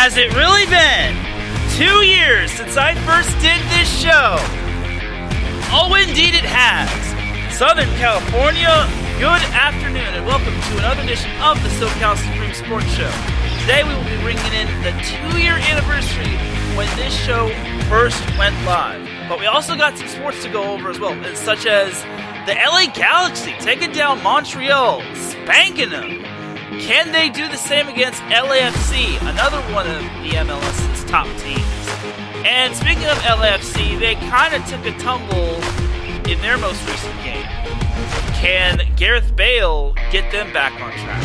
Has it really been 2 years since I first did this show? Oh, indeed it has. Southern California, good afternoon, and welcome to another edition of the SoCal Supreme Sports Show. Today we will be bringing in the 2-year anniversary when this show first went live. But we also got some sports to go over as well, such as the LA Galaxy taking down Montreal, spanking them. Can they do the same against LAFC, another one of the MLS's top teams? And speaking of LAFC, they kind of took a tumble in their most recent game. Can Gareth Bale get them back on track?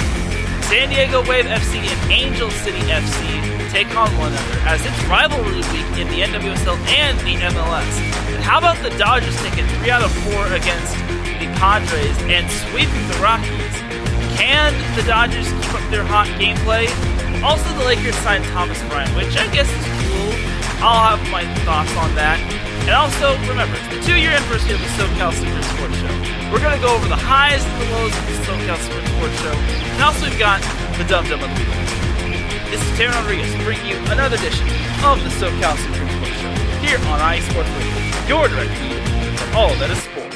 San Diego Wave FC and Angel City FC take on one another as it's rivalry week in the NWSL and the MLS. And how about the Dodgers taking 3 out of 4 against the Padres and sweeping the Rockies? Can the Dodgers keep up their hot gameplay? Also, the Lakers signed Thomas Bryant, which I guess is cool. I'll have my thoughts on that. And also, remember, it's the 2-year anniversary of the SoCal Supreme Sports Show. We're going to go over the highs and the lows of the SoCal Supreme Sports Show. And also, we've got the Dum-Dum of the Week. This is Teran Rodriguez bringing you another edition of the SoCal Supreme Sports Show here on iSports Radio, your direct feed for all that is sports.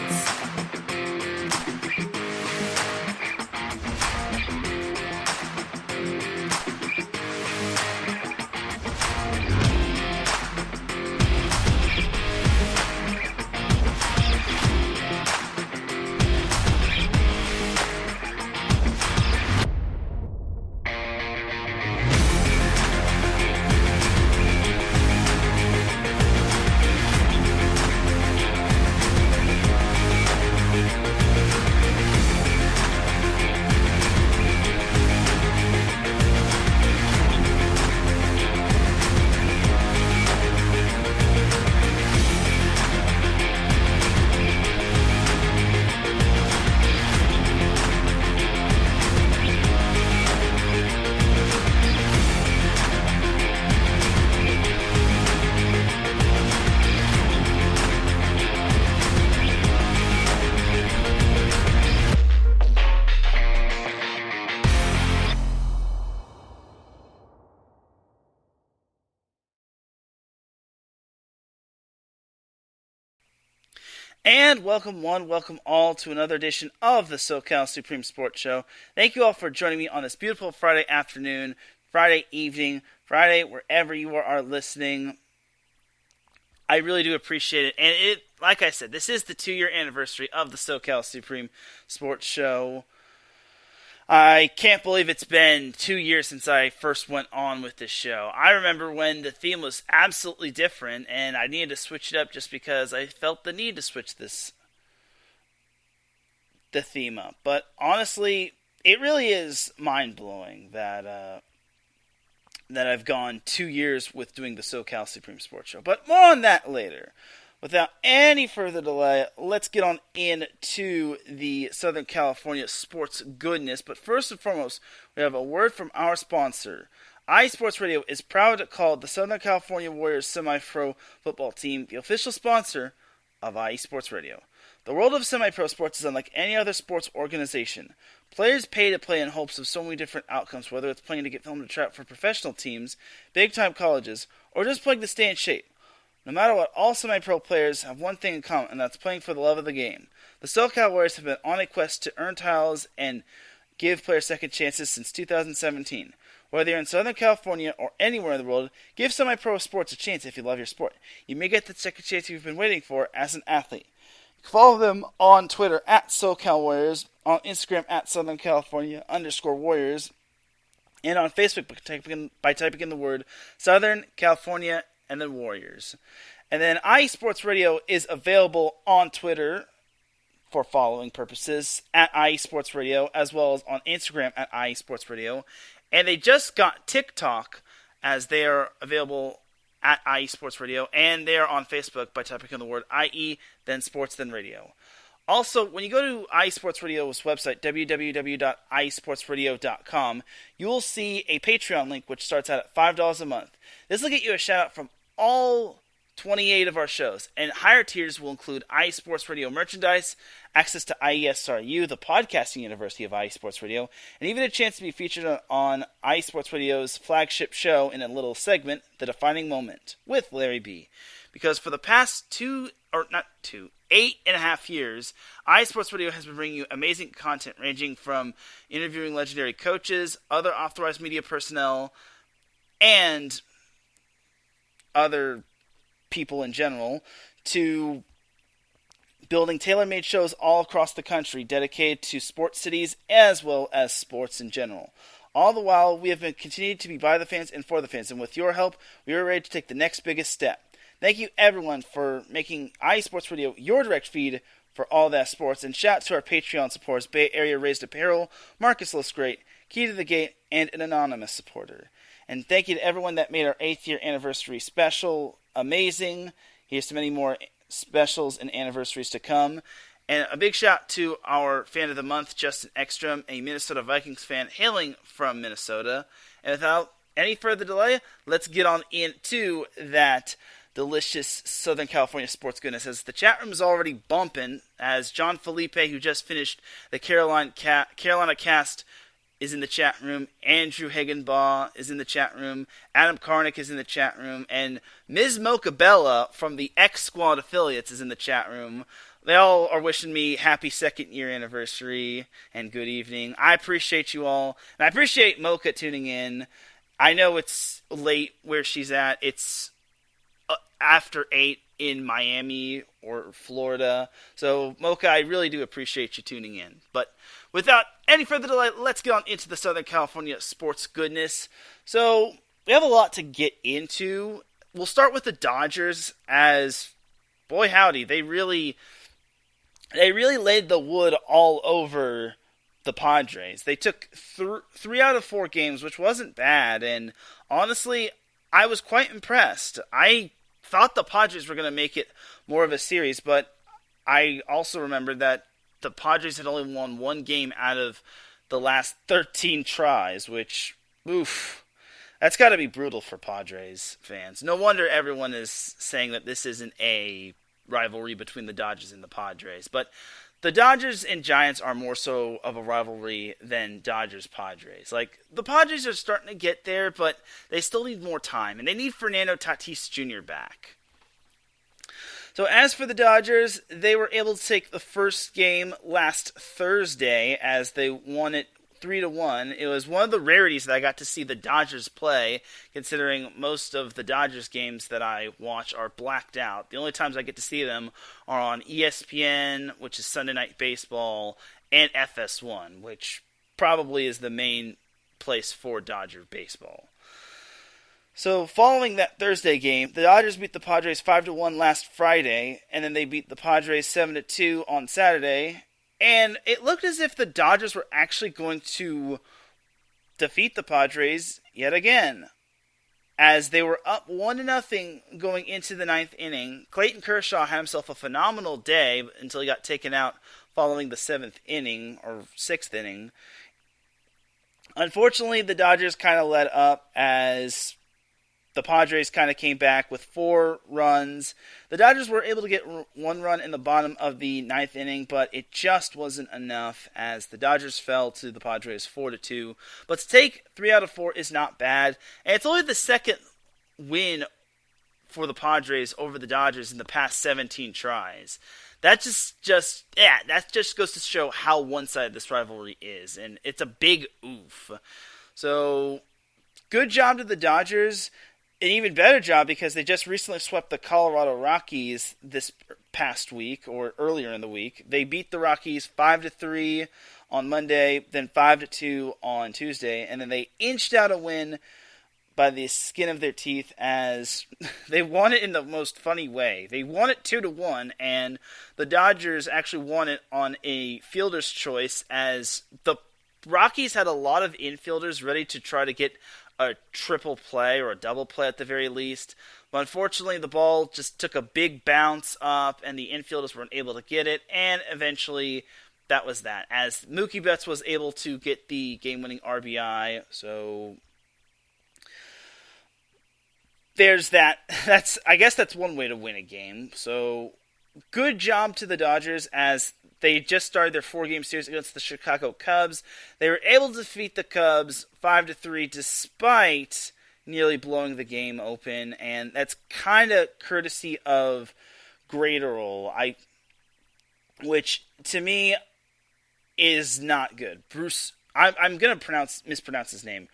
And welcome all to another edition of the SoCal Supreme Sports Show. Thank you all for joining me on this beautiful Friday afternoon, Friday evening, Friday, wherever you are listening. I really do appreciate it. And it, like I said, this is the 2-year anniversary of the SoCal Supreme Sports Show. I can't believe it's been 2 years since I first went on with this show. I remember when the theme was absolutely different, and I needed to switch it up just because I felt the need to switch the theme up. But honestly, it really is mind-blowing that I've gone 2 years with doing the SoCal Supreme Sports Show. But more on that later. Without any further delay, let's get on into the Southern California sports goodness. But first and foremost, we have a word from our sponsor. iSports Radio is proud to call the Southern California Warriors semi-pro football team the official sponsor of iSports Radio. The world of semi-pro sports is unlike any other sports organization. Players pay to play in hopes of so many different outcomes, whether it's playing to get filmed to trap for professional teams, big-time colleges, or just playing to stay in shape. No matter what, all semi-pro players have one thing in common, and that's playing for the love of the game. The SoCal Warriors have been on a quest to earn titles and give players second chances since 2017. Whether you're in Southern California or anywhere in the world, give semi-pro sports a chance if you love your sport. You may get the second chance you've been waiting for as an athlete. Follow them on Twitter at SoCal Warriors, on Instagram at Southern California _Warriors, and on Facebook by typing in the word Southern California and then Warriors. And then iSports Radio is available on Twitter for following purposes at iSports Radio, as well as on Instagram at iSports Radio. And they just got TikTok, as they are available at iSports Radio, and they are on Facebook by typing in the word IE, then Sports, then Radio. Also, when you go to iSports Radio's website, www.isportsradio.com, you will see a Patreon link which starts out at $5 a month. This will get you a shout-out from all 28 of our shows, and higher tiers will include IE Sports Radio merchandise, access to IESRU, the podcasting university of IE Sports Radio, and even a chance to be featured on IE Sports Radio's flagship show in a little segment, The Defining Moment, with Larry B. Because for the past 8.5 years, IE Sports Radio has been bringing you amazing content ranging from interviewing legendary coaches, other authorized media personnel, and other people in general, to building tailor-made shows all across the country dedicated to sports cities as well as sports in general. All the while, we have been continued to be by the fans and for the fans, and with your help, we are ready to take the next biggest step. Thank you, everyone, for making IE Sports Radio your direct feed for all that sports, and shout out to our Patreon supporters, Bay Area Raised Apparel, Marcus Looks Great, Key to the Gate, and an anonymous supporter. And thank you to everyone that made our 8th year anniversary special amazing. Here's to many more specials and anniversaries to come. And a big shout to our fan of the month, Justin Ekstrom, a Minnesota Vikings fan hailing from Minnesota. And without any further delay, let's get on into that delicious Southern California sports goodness, as the chat room is already bumping, as John Felipe, who just finished the Carolina cast, is in the chat room. Andrew Hagenbaugh is in the chat room. Adam Karnick is in the chat room. And Ms. Mocha Bella from the X Squad affiliates is in the chat room. They all are wishing me happy 2nd year anniversary and good evening. I appreciate you all. And I appreciate Mocha tuning in. I know it's late where she's at. It's after 8 in Miami or Florida. So, Mocha, I really do appreciate you tuning in. But without any further delay, let's get on into the Southern California sports goodness. So, we have a lot to get into. We'll start with the Dodgers, as, boy howdy, they really laid the wood all over the Padres. They took 3 out of 4 games, which wasn't bad, and honestly, I was quite impressed. I thought the Padres were going to make it more of a series, but I also remembered that the Padres had only won 1 game out of the last 13 tries, which, oof, that's got to be brutal for Padres fans. No wonder everyone is saying that this isn't a rivalry between the Dodgers and the Padres, but the Dodgers and Giants are more so of a rivalry than Dodgers-Padres. Like, the Padres are starting to get there, but they still need more time, and they need Fernando Tatis Jr. back. So as for the Dodgers, they were able to take the first game last Thursday as they won it 3-1. It was one of the rarities that I got to see the Dodgers play, considering most of the Dodgers games that I watch are blacked out. The only times I get to see them are on ESPN, which is Sunday Night Baseball, and FS1, which probably is the main place for Dodger baseball. So following that Thursday game, the Dodgers beat the Padres 5-1 last Friday, and then they beat the Padres 7-2 on Saturday. And it looked as if the Dodgers were actually going to defeat the Padres yet again, as they were up 1-0 going into the 9th inning. Clayton Kershaw had himself a phenomenal day until he got taken out following the 7th inning, or 6th inning. Unfortunately, the Dodgers kind of let up as the Padres kind of came back with 4 runs. The Dodgers were able to get 1 run in the bottom of the 9th inning, but it just wasn't enough as the Dodgers fell to the Padres 4-2. But to take 3 out of 4 is not bad, and it's only the second win for the Padres over the Dodgers in the past 17 tries. That just goes to show how one-sided this rivalry is, and it's a big oof. So, good job to the Dodgers. An even better job because they just recently swept the Colorado Rockies this past week, or earlier in the week. They beat the Rockies 5-3 on Monday, then 5-2 on Tuesday, and then they inched out a win by the skin of their teeth as they won it in the most funny way. They won it 2-1, and the Dodgers actually won it on a fielder's choice as the Rockies had a lot of infielders ready to try to get a triple play or a double play at the very least. But unfortunately, the ball just took a big bounce up and the infielders weren't able to get it. And eventually, that was that. As Mookie Betts was able to get the game-winning RBI. So, there's that. I guess that's one way to win a game. So good job to the Dodgers as they just started their 4-game series against the Chicago Cubs. They were able to defeat the Cubs 5-3 despite nearly blowing the game open, and that's kind of courtesy of Graterol, which to me is not good. I'm going to mispronounce his name.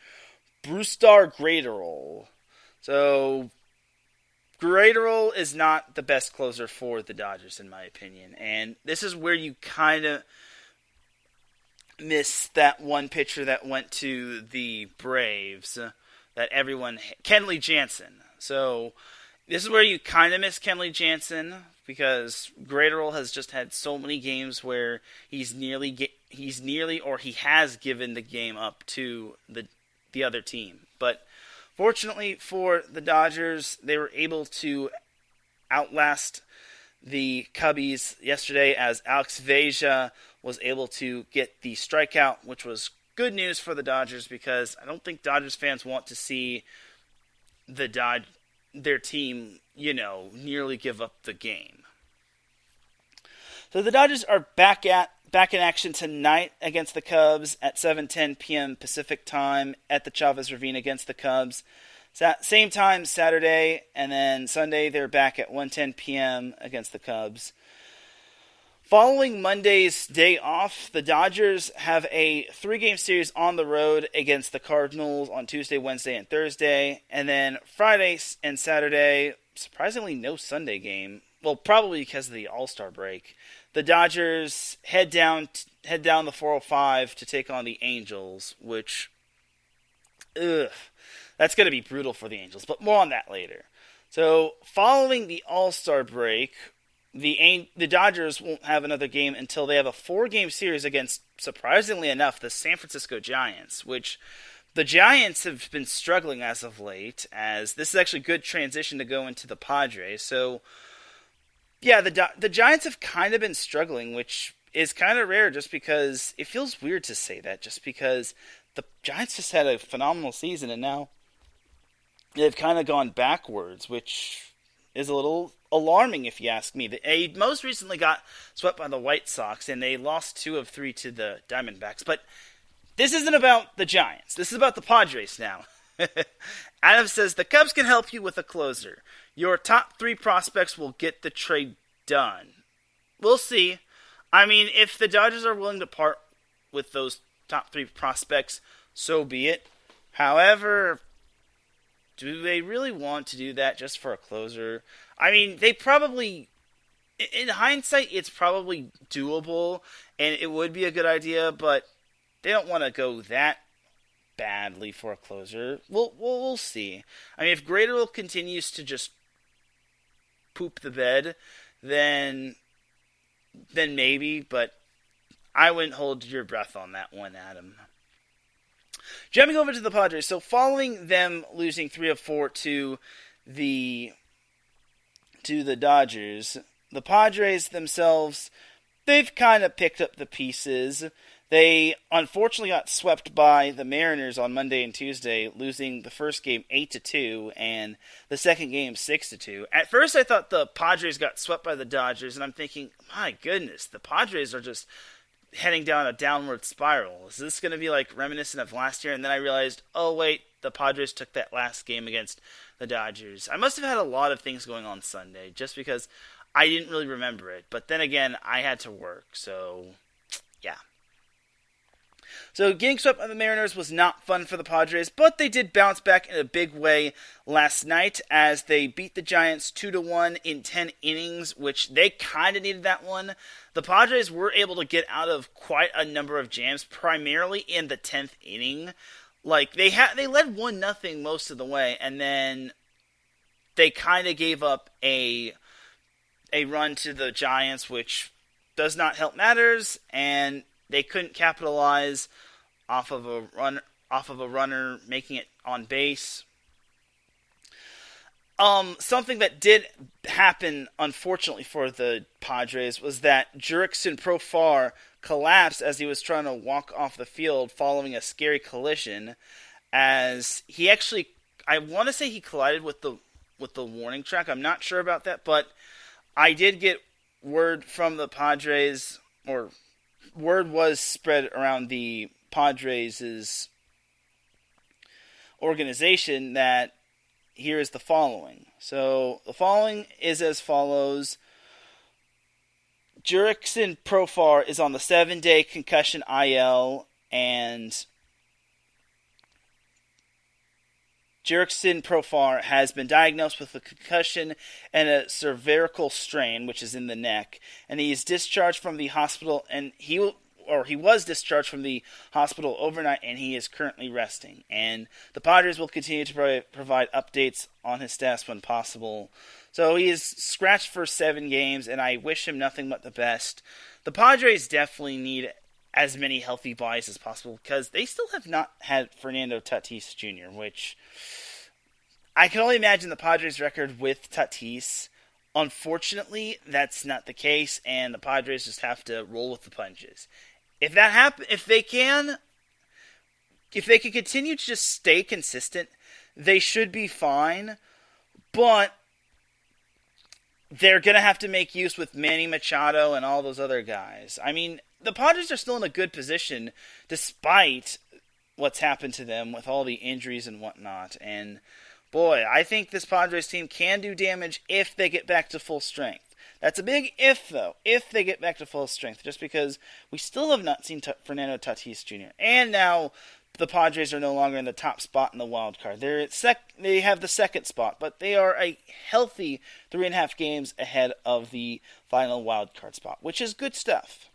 Brusdar Graterol. So Graterol is not the best closer for the Dodgers, in my opinion. And this is where you kind of miss that one pitcher that went to the Braves that everyone... Kenley Jansen. So this is where you kind of miss Kenley Jansen because Graterol has just had so many games where he has given the game up to the other team. But fortunately for the Dodgers, they were able to outlast the Cubbies yesterday as Alex Veja was able to get the strikeout, which was good news for the Dodgers because I don't think Dodgers fans want to see their team, nearly give up the game. So the Dodgers are back in action tonight against the Cubs at 7:10 p.m. Pacific time at the Chavez Ravine against the Cubs. Same time Saturday, and then Sunday they're back at 1:10 p.m. against the Cubs. Following Monday's day off, the Dodgers have a 3-game series on the road against the Cardinals on Tuesday, Wednesday, and Thursday. And then Friday and Saturday, surprisingly no Sunday game. Well, probably because of the All-Star break. The Dodgers head down the 405 to take on the Angels, which, that's going to be brutal for the Angels. But more on that later. So, following the All-Star break, the Dodgers won't have another game until they have a 4-game series against, surprisingly enough, the San Francisco Giants, which the Giants have been struggling as of late, as this is actually a good transition to go into the Padres. So, yeah, the Giants have kind of been struggling, which is kind of rare just because it feels weird to say that, just because the Giants just had a phenomenal season, and now they've kind of gone backwards, which is a little alarming if you ask me. They most recently got swept by the White Sox, and they lost 2 of 3 to the Diamondbacks. But this isn't about the Giants. This is about the Padres now. Adam says, the Cubs can help you with a closer. Your top 3 prospects will get the trade done. We'll see. I mean, if the Dodgers are willing to part with those top 3 prospects, so be it. However, do they really want to do that just for a closer? I mean, they probably, in hindsight, it's probably doable, and it would be a good idea, but they don't want to go that badly for a closer. We'll see. I mean, if Graterol continues to just poop the bed, then maybe, but I wouldn't hold your breath on that one, Adam. Jumping over to the Padres, so following them losing 3 of 4 to the Dodgers, the Padres themselves, they've kind of picked up the pieces. They unfortunately got swept by the Mariners on Monday and Tuesday, losing the first game 8-2 and the second game 6-2. At first I thought the Padres got swept by the Dodgers, and I'm thinking, my goodness, the Padres are just heading down a downward spiral. Is this going to be like reminiscent of last year? And then I realized, oh wait, the Padres took that last game against the Dodgers. I must have had a lot of things going on Sunday, just because I didn't really remember it. But then again, I had to work, so yeah. So getting swept by the Mariners was not fun for the Padres, but they did bounce back in a big way last night as they beat the Giants 2-1 in 10 innings, which they kind of needed that one. The Padres were able to get out of quite a number of jams, primarily in the 10th inning. Like they led 1-0 most of the way, and then they kind of gave up a run to the Giants, which does not help matters, and they couldn't capitalize off of a runner making it on base. Something that did happen, unfortunately for the Padres, was that Jurickson Profar collapsed as he was trying to walk off the field following a scary collision, as he actually, I want to say he collided with the with the warning track. I'm not sure about that, but I did get word from the Padres, or word was spread around the Padres' organization that here is the following. So the following is as follows. Jurickson Profar is on the 7-day concussion IL, and Jurickson Profar has been diagnosed with a concussion and a cervical strain, which is in the neck, and he is discharged from the hospital, and he was discharged from the hospital overnight, and he is currently resting. And the Padres will continue to provide updates on his status when possible. So he is scratched for 7 games, and I wish him nothing but the best. The Padres definitely need as many healthy bodies as possible, because they still have not had Fernando Tatis Jr., which I can only imagine the Padres' record with Tatis. Unfortunately, that's not the case, and the Padres just have to roll with the punches. If that happens, if they can continue to just stay consistent, they should be fine. But they're going to have to make use with Manny Machado and all those other guys. I mean, the Padres are still in a good position despite what's happened to them with all the injuries and whatnot. And boy, I think this Padres team can do damage if they get back to full strength. That's a big if, though, if they get back to full strength, just because we still have not seen Fernando Tatis Jr. And now the Padres are no longer in the top spot in the wild card. They have the second spot, but they are a healthy 3.5 games ahead of the final wild card spot, which is good stuff.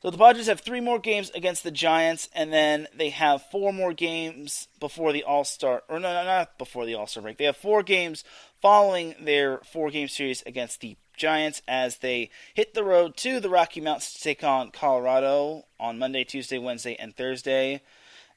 So the Padres have 3 more games against the Giants, and then they have 4 more games before the All-Star, or no, not before the All-Star break. They have 4 games following their 4-game series against the Giants as they hit the road to the Rocky Mountains to take on Colorado on Monday, Tuesday, Wednesday, and Thursday.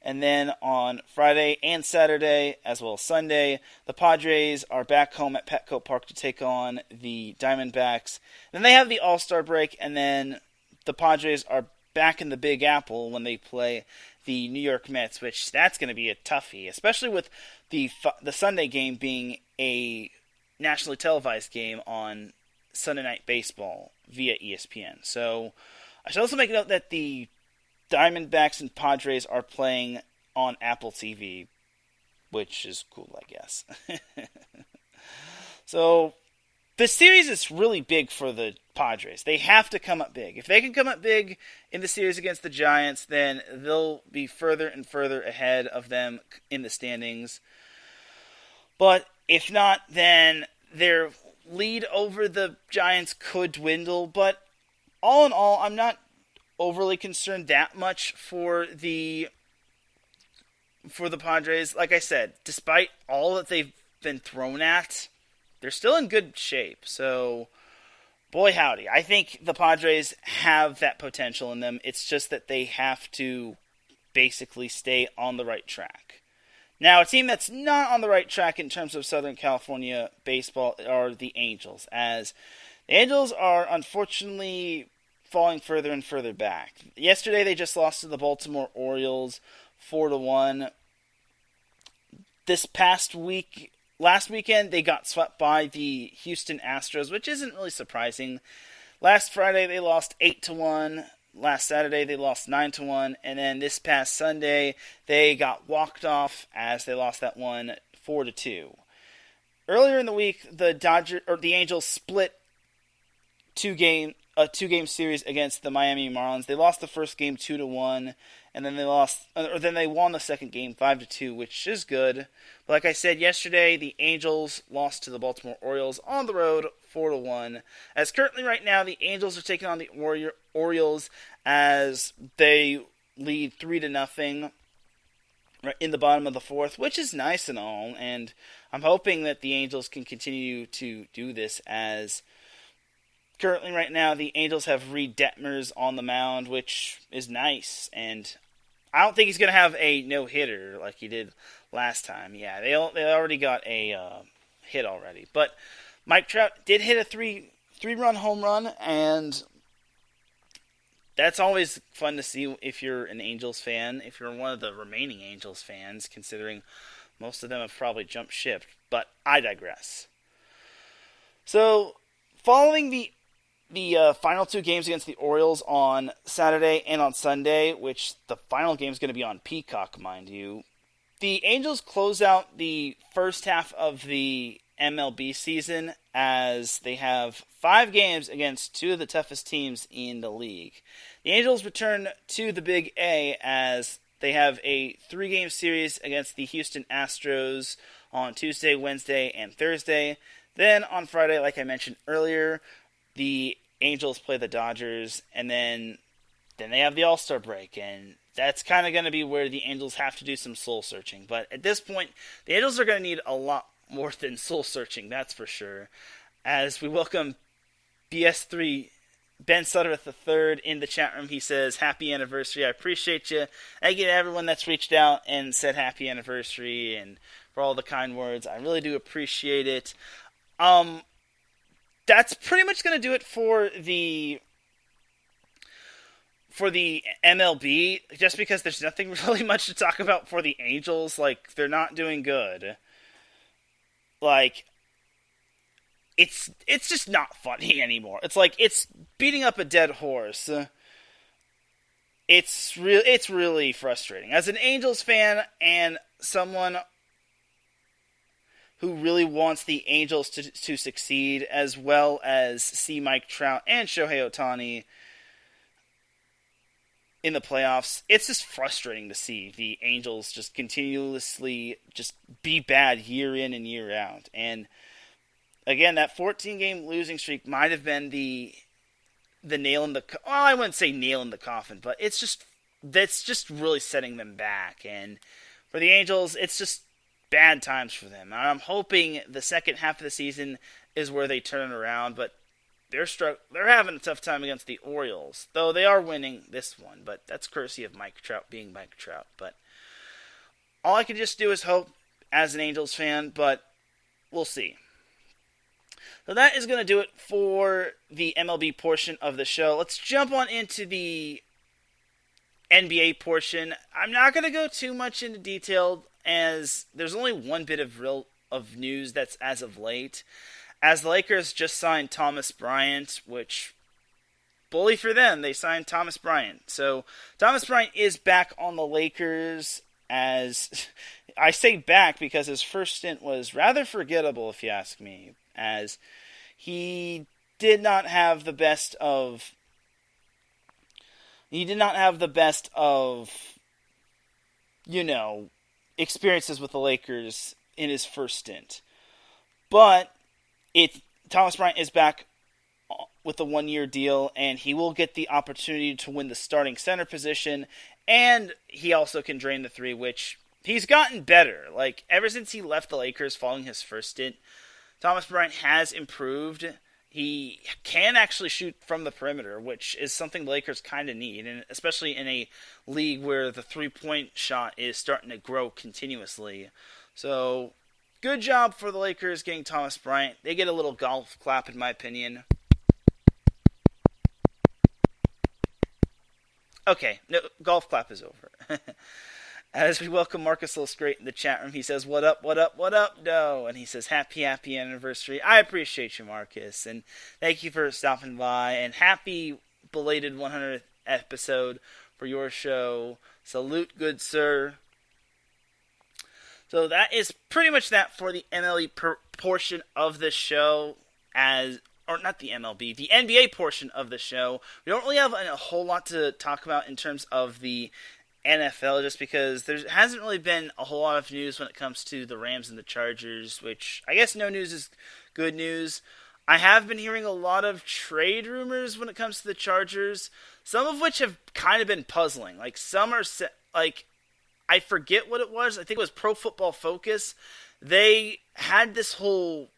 And then on Friday and Saturday, as well as Sunday, the Padres are back home at Petco Park to take on the Diamondbacks. Then they have the All-Star break, and then the Padres are back in the Big Apple when they play the New York Mets, which that's going to be a toughie, especially with the Sunday game being a nationally televised game on Sunday Night Baseball via ESPN. So I should also make note that the Diamondbacks and Padres are playing on Apple TV, which is cool, I guess. So the series is really big for the Padres. They have to come up big. If they can come up big in the series against the Giants, then they'll be further and further ahead of them in the standings. But if not, then their lead over the Giants could dwindle. But all in all, I'm not overly concerned that much for the Padres. Like I said, despite all that they've been thrown at, they're still in good shape. So, boy howdy, I think the Padres have that potential in them. It's just that they have to basically stay on the right track. Now, a team that's not on the right track in terms of Southern California baseball are the Angels, as the Angels are unfortunately falling further and further back. Yesterday, they just lost to the Baltimore Orioles 4-1. Last weekend, they got swept by the Houston Astros, which isn't really surprising. Last Friday, they lost 8-1. Last Saturday, they lost 9-1. And then this past Sunday, they got walked off as they lost that one 4-2. Earlier in the week, the Angels split a two-game series against the Miami Marlins. They lost the first game 2-1, and then they won the second game 5-2, which is good. But like I said yesterday, the Angels lost to the Baltimore Orioles on the road 4-1. As currently right now, the Angels are taking on the Orioles as they lead 3-0 right in the bottom of the fourth, which is nice and all. And I'm hoping that the Angels can continue to do this, as currently right now the Angels have Reed Detmers on the mound, which is nice. And I don't think he's going to have a no-hitter like he did last time. Yeah, they already got a hit already. But Mike Trout did hit a three-run home run, and that's always fun to see if you're an Angels fan, if you're one of the remaining Angels fans, considering most of them have probably jumped ship. But I digress. So, following the final two games against the Orioles on Saturday and on Sunday, which the final game is going to be on Peacock, mind you, the Angels close out the first half of the MLB season as they have 5 games against 2 of the toughest teams in the league. The Angels return to the Big A as they have a 3-game series against the Houston Astros on Tuesday, Wednesday, and Thursday. Then on Friday, like I mentioned earlier, the Angels play the Dodgers, and then they have the All-Star break, and that's kind of going to be where the Angels have to do some soul-searching. But at this point, the Angels are going to need a lot more than soul-searching, that's for sure. As we welcome BS3 Ben Suttereth III in the chat room. He says, happy anniversary. I appreciate you. Thank you to everyone that's reached out and said happy anniversary and for all the kind words. I really do appreciate it. That's pretty much going to do it for the MLB, just because there's nothing really much to talk about for the Angels. Like, they're not doing good. Like, it's just not funny anymore. It's like it's beating up a dead horse. It's really frustrating. As an Angels fan and someone who really wants the Angels to succeed, as well as see Mike Trout and Shohei Ohtani in the playoffs, it's just frustrating to see the Angels just continuously just be bad year in and year out. And again, that 14-game losing streak might have been the nail in the... Well, I wouldn't say nail in the coffin, but that's just really setting them back. And for the Angels, it's just bad times for them. I'm hoping the second half of the season is where they turn it around, but they're having a tough time against the Orioles, though they are winning this one. But that's courtesy of Mike Trout being Mike Trout. But all I can just do is hope as an Angels fan, but we'll see. So that is going to do it for the MLB portion of the show. Let's jump on into the NBA portion. I'm not going to go too much into detail, as there's only one bit of news that's as of late. As the Lakers just signed Thomas Bryant, which, bully for them, they signed Thomas Bryant. So Thomas Bryant is back on the Lakers, as I say back because his first stint was rather forgettable, if you ask me, as he did not have the best of experiences with the Lakers in his first stint. But Thomas Bryant is back with a 1-year deal, and he will get the opportunity to win the starting center position, and he also can drain the three, which he's gotten better. Like, ever since he left the Lakers following his first stint, Thomas Bryant has improved. He can actually shoot from the perimeter, which is something the Lakers kind of need, and especially in a league where the three-point shot is starting to grow continuously. So, good job for the Lakers getting Thomas Bryant. They get a little golf clap, in my opinion. Okay, no, golf clap is over. As we welcome Marcus Lilsgreat in the chat room, he says, what up, no? And he says, happy anniversary. I appreciate you, Marcus, and thank you for stopping by, and happy belated 100th episode for your show. Salute, good sir. So that is pretty much that for the MLB portion of the show, or not the MLB, the NBA portion of the show. We don't really have a whole lot to talk about in terms of the NFL, just because there hasn't really been a whole lot of news when it comes to the Rams and the Chargers, which I guess no news is good news. I have been hearing a lot of trade rumors when it comes to the Chargers, some of which have kind of been puzzling. Like, some are, I forget what it was. I think it was Pro Football Focus. They had this whole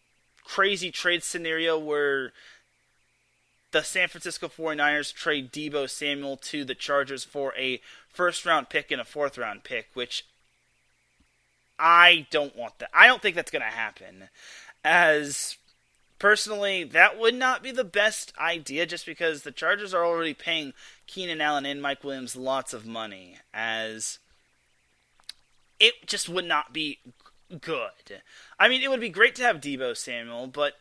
crazy trade scenario where the San Francisco 49ers trade Deebo Samuel to the Chargers for a first-round pick and a fourth-round pick, which I don't want that. I don't think that's going to happen. As personally, that would not be the best idea, just because the Chargers are already paying Keenan Allen and Mike Williams lots of money, as it just would not be good. I mean, it would be great to have Debo Samuel, but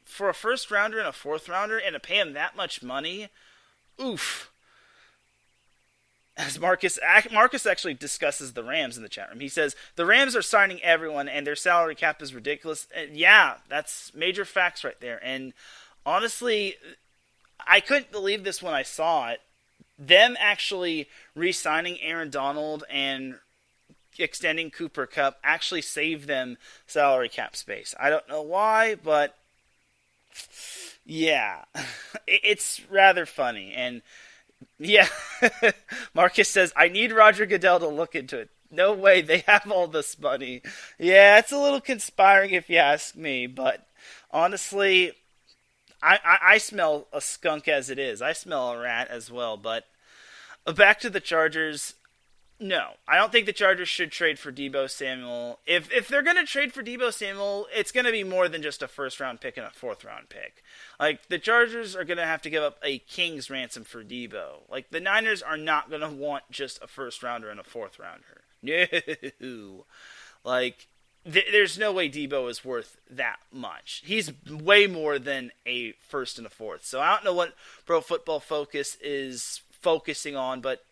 for a first rounder and a fourth rounder and to pay him that much money, oof. As Marcus actually discusses the Rams in the chat room. He says the Rams are signing everyone and their salary cap is ridiculous. And yeah, that's major facts right there. And honestly, I couldn't believe this when I saw it. Them actually re-signing Aaron Donald and extending Cooper Kupp actually saved them salary cap space. I don't know why, but yeah, it's rather funny. And yeah, Marcus says, I need Roger Goodell to look into it. No way, they have all this money. Yeah, it's a little conspiring if you ask me, but honestly, I smell a skunk as it is. I smell a rat as well, but back to the Chargers. No, I don't think the Chargers should trade for Debo Samuel. If they're going to trade for Debo Samuel, it's going to be more than just a first-round pick and a fourth-round pick. Like, the Chargers are going to have to give up a king's ransom for Debo. Like, the Niners are not going to want just a first-rounder and a fourth-rounder. No. Like, there's no way Debo is worth that much. He's way more than a first and a fourth. So I don't know what Pro Football Focus is focusing on, but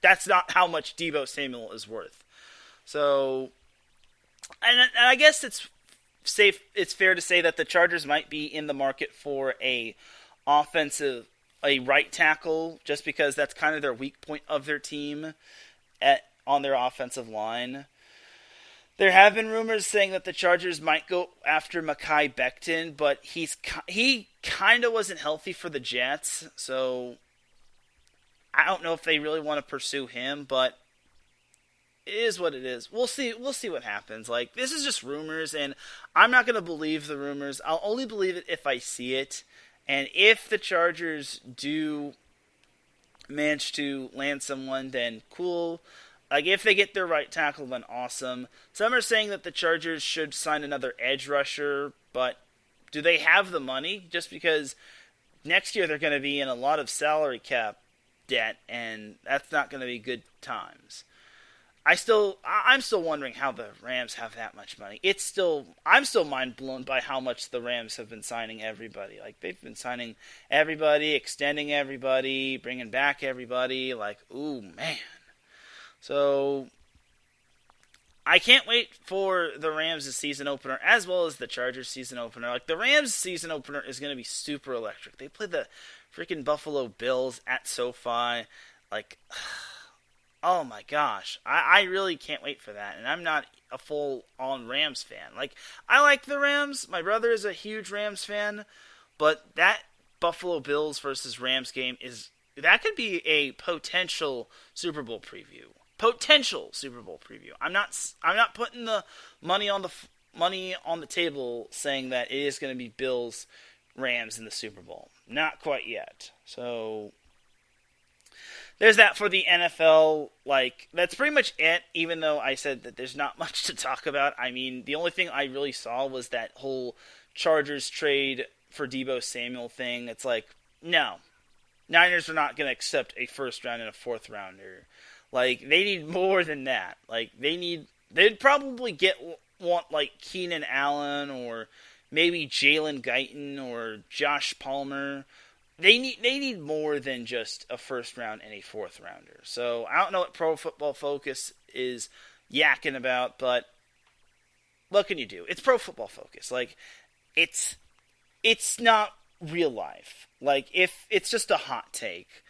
that's not how much Debo Samuel is worth. So, and I guess it's fair to say that the Chargers might be in the market for a right tackle, just because that's kind of their weak point of their team on their offensive line. There have been rumors saying that the Chargers might go after Mekhi Becton, but he kind of wasn't healthy for the Jets, so I don't know if they really want to pursue him, but it is what it is. We'll see what happens. Like, this is just rumors, and I'm not going to believe the rumors. I'll only believe it if I see it. And if the Chargers do manage to land someone, then cool. Like, if they get their right tackle, then awesome. Some are saying that the Chargers should sign another edge rusher, but do they have the money? Just because next year they're going to be in a lot of salary cap debt, and that's not going to be good times. I'm still wondering how the Rams have that much money. I'm still mind blown by how much the Rams have been signing everybody. Like, they've been signing everybody, extending everybody, bringing back everybody. Like, ooh, man. So, I can't wait for the Rams' season opener as well as the Chargers' season opener. Like, the Rams' season opener is going to be super electric. They play the freaking Buffalo Bills at SoFi. Like, oh my gosh. I really can't wait for that. And I'm not a full-on Rams fan. Like, I like the Rams. My brother is a huge Rams fan. But that Buffalo Bills versus Rams game that could be a potential Super Bowl preview. Potential Super Bowl preview. I'm not putting the money on the table saying that it is going to be Bills Rams in the Super Bowl. Not quite yet. So there's that for the NFL. Like, that's pretty much it, even though I said that there's not much to talk about. I mean, the only thing I really saw was that whole Chargers trade for Debo Samuel thing. It's like, no. Niners are not going to accept a first round and a fourth rounder. Like, they need more than that. Like, they'd probably want like Keenan Allen or maybe Jalen Guyton or Josh Palmer. They need more than just a first round and a fourth rounder. So I don't know what Pro Football Focus is yakking about, but what can you do? It's Pro Football Focus. Like, it's not real life. Like, if it's just a hot take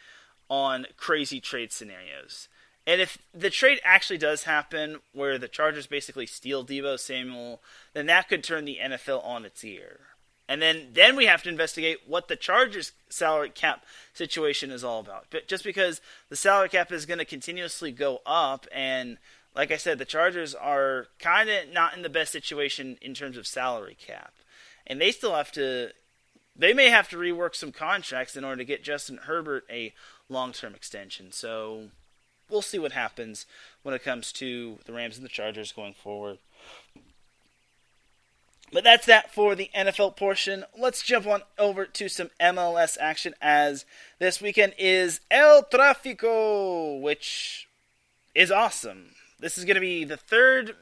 on crazy trade scenarios. And if the trade actually does happen where the Chargers basically steal Debo Samuel, then that could turn the NFL on its ear. And then we have to investigate what the Chargers salary cap situation is all about. But just because the salary cap is going to continuously go up, and like I said, the Chargers are kind of not in the best situation in terms of salary cap. And they may have to rework some contracts in order to get Justin Herbert a long-term extension. So we'll see what happens when it comes to the Rams and the Chargers going forward. But that's that for the NFL portion. Let's jump on over to some MLS action, as this weekend is El Trafico, which is awesome. This is going to be the third,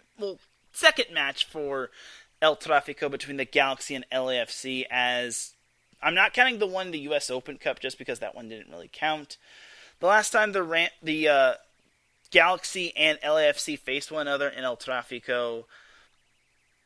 second match for El Trafico between the Galaxy and LAFC, as I'm not counting the one in the U.S. Open Cup just because that one didn't really count. The last time the Galaxy and LAFC faced one another in El Trafico,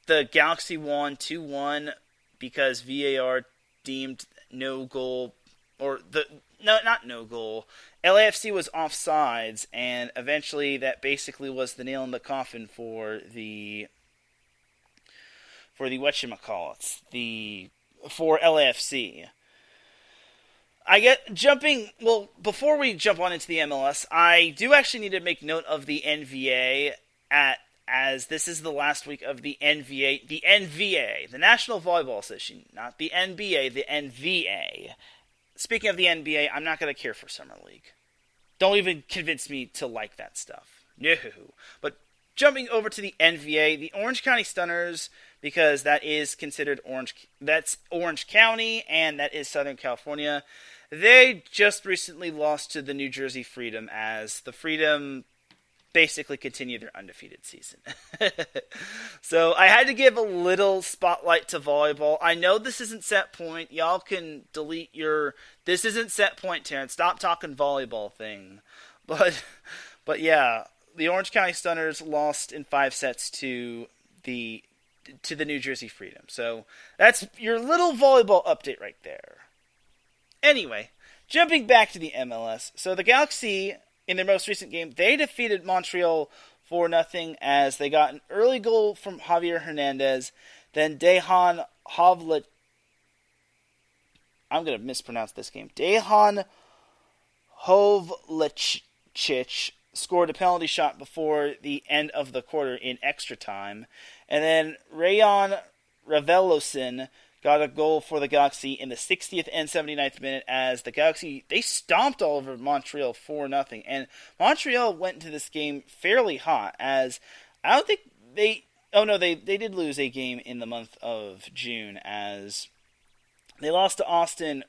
the Galaxy won 2-1 because VAR deemed no goal, not no goal. LAFC was offsides, and eventually that basically was the nail in the coffin for the for LAFC. Before we jump on into the MLS, I do actually need to make note of the NVA as this is the last week of the NVA, the National Volleyball Association, not the NBA, the NVA. Speaking of the NBA, I'm not going to care for Summer League. Don't even convince me to like that stuff. No. But jumping over to the NVA, the Orange County Stunners, because that is considered that's Orange County, and that is Southern California. They just recently lost to the New Jersey Freedom, as the Freedom basically continue their undefeated season. So I had to give a little spotlight to volleyball. I know this isn't set point. Y'all can delete your "this isn't set point," Teran. Stop talking volleyball thing. But yeah, the Orange County Stunners lost in 5 sets to the New Jersey Freedom. So that's your little volleyball update right there. Anyway, jumping back to the MLS. So the Galaxy, in their most recent game, they defeated Montreal 4-0 as they got an early goal from Javier Hernandez. Then Dejan I'm going to mispronounce this game. Dejan Hovlicic scored a penalty shot before the end of the quarter in extra time. And then Rayon Ravelosin got a goal for the Galaxy in the 60th and 79th minute as the Galaxy, they stomped all over Montreal 4-0. And Montreal went into this game fairly hot, as I don't think they did lose a game in the month of June, as they lost to Austin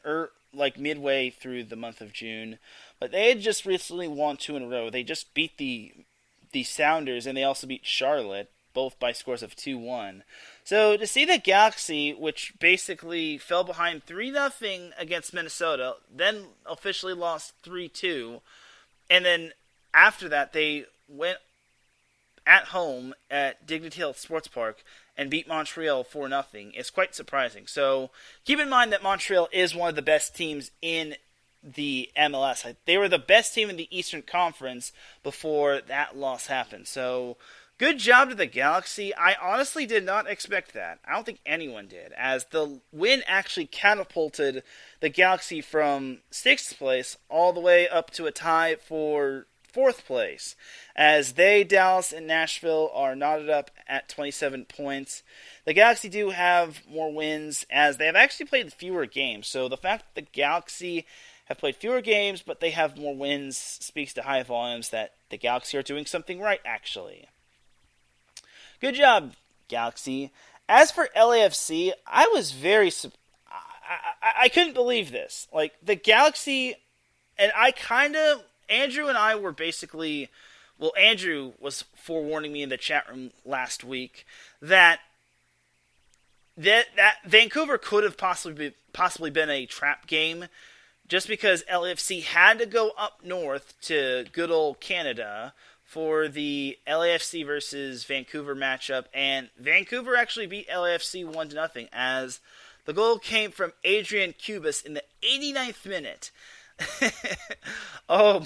midway through the month of June. But they had just recently won 2 in a row. They just beat the Sounders, and they also beat Charlotte, both by scores of 2-1. So to see the Galaxy, which basically fell behind 3-0 against Minnesota, then officially lost 3-2, and then after that they went at home at Dignity Health Sports Park and beat Montreal 4-0, is quite surprising. So keep in mind that Montreal is one of the best teams in the MLS. They were the best team in the Eastern Conference before that loss happened. So good job to the Galaxy. I honestly did not expect that. I don't think anyone did, as the win actually catapulted the Galaxy from 6th place all the way up to a tie for 4th place, as Dallas, and Nashville are knotted up at 27 points. The Galaxy do have more wins, as they have actually played fewer games. So the fact that the Galaxy have played fewer games, but they have more wins, speaks to high volumes that the Galaxy are doing something right, actually. Good job, Galaxy. As for LAFC, I was very I couldn't believe this. Like, the Galaxy, and Andrew and I were basically, Andrew was forewarning me in the chat room last week that Vancouver could have possibly been a trap game, just because LAFC had to go up north to good old Canada for the LAFC versus Vancouver matchup, and Vancouver actually beat LAFC 1-0, as the goal came from Adrian Cubas in the 89th minute. Oh,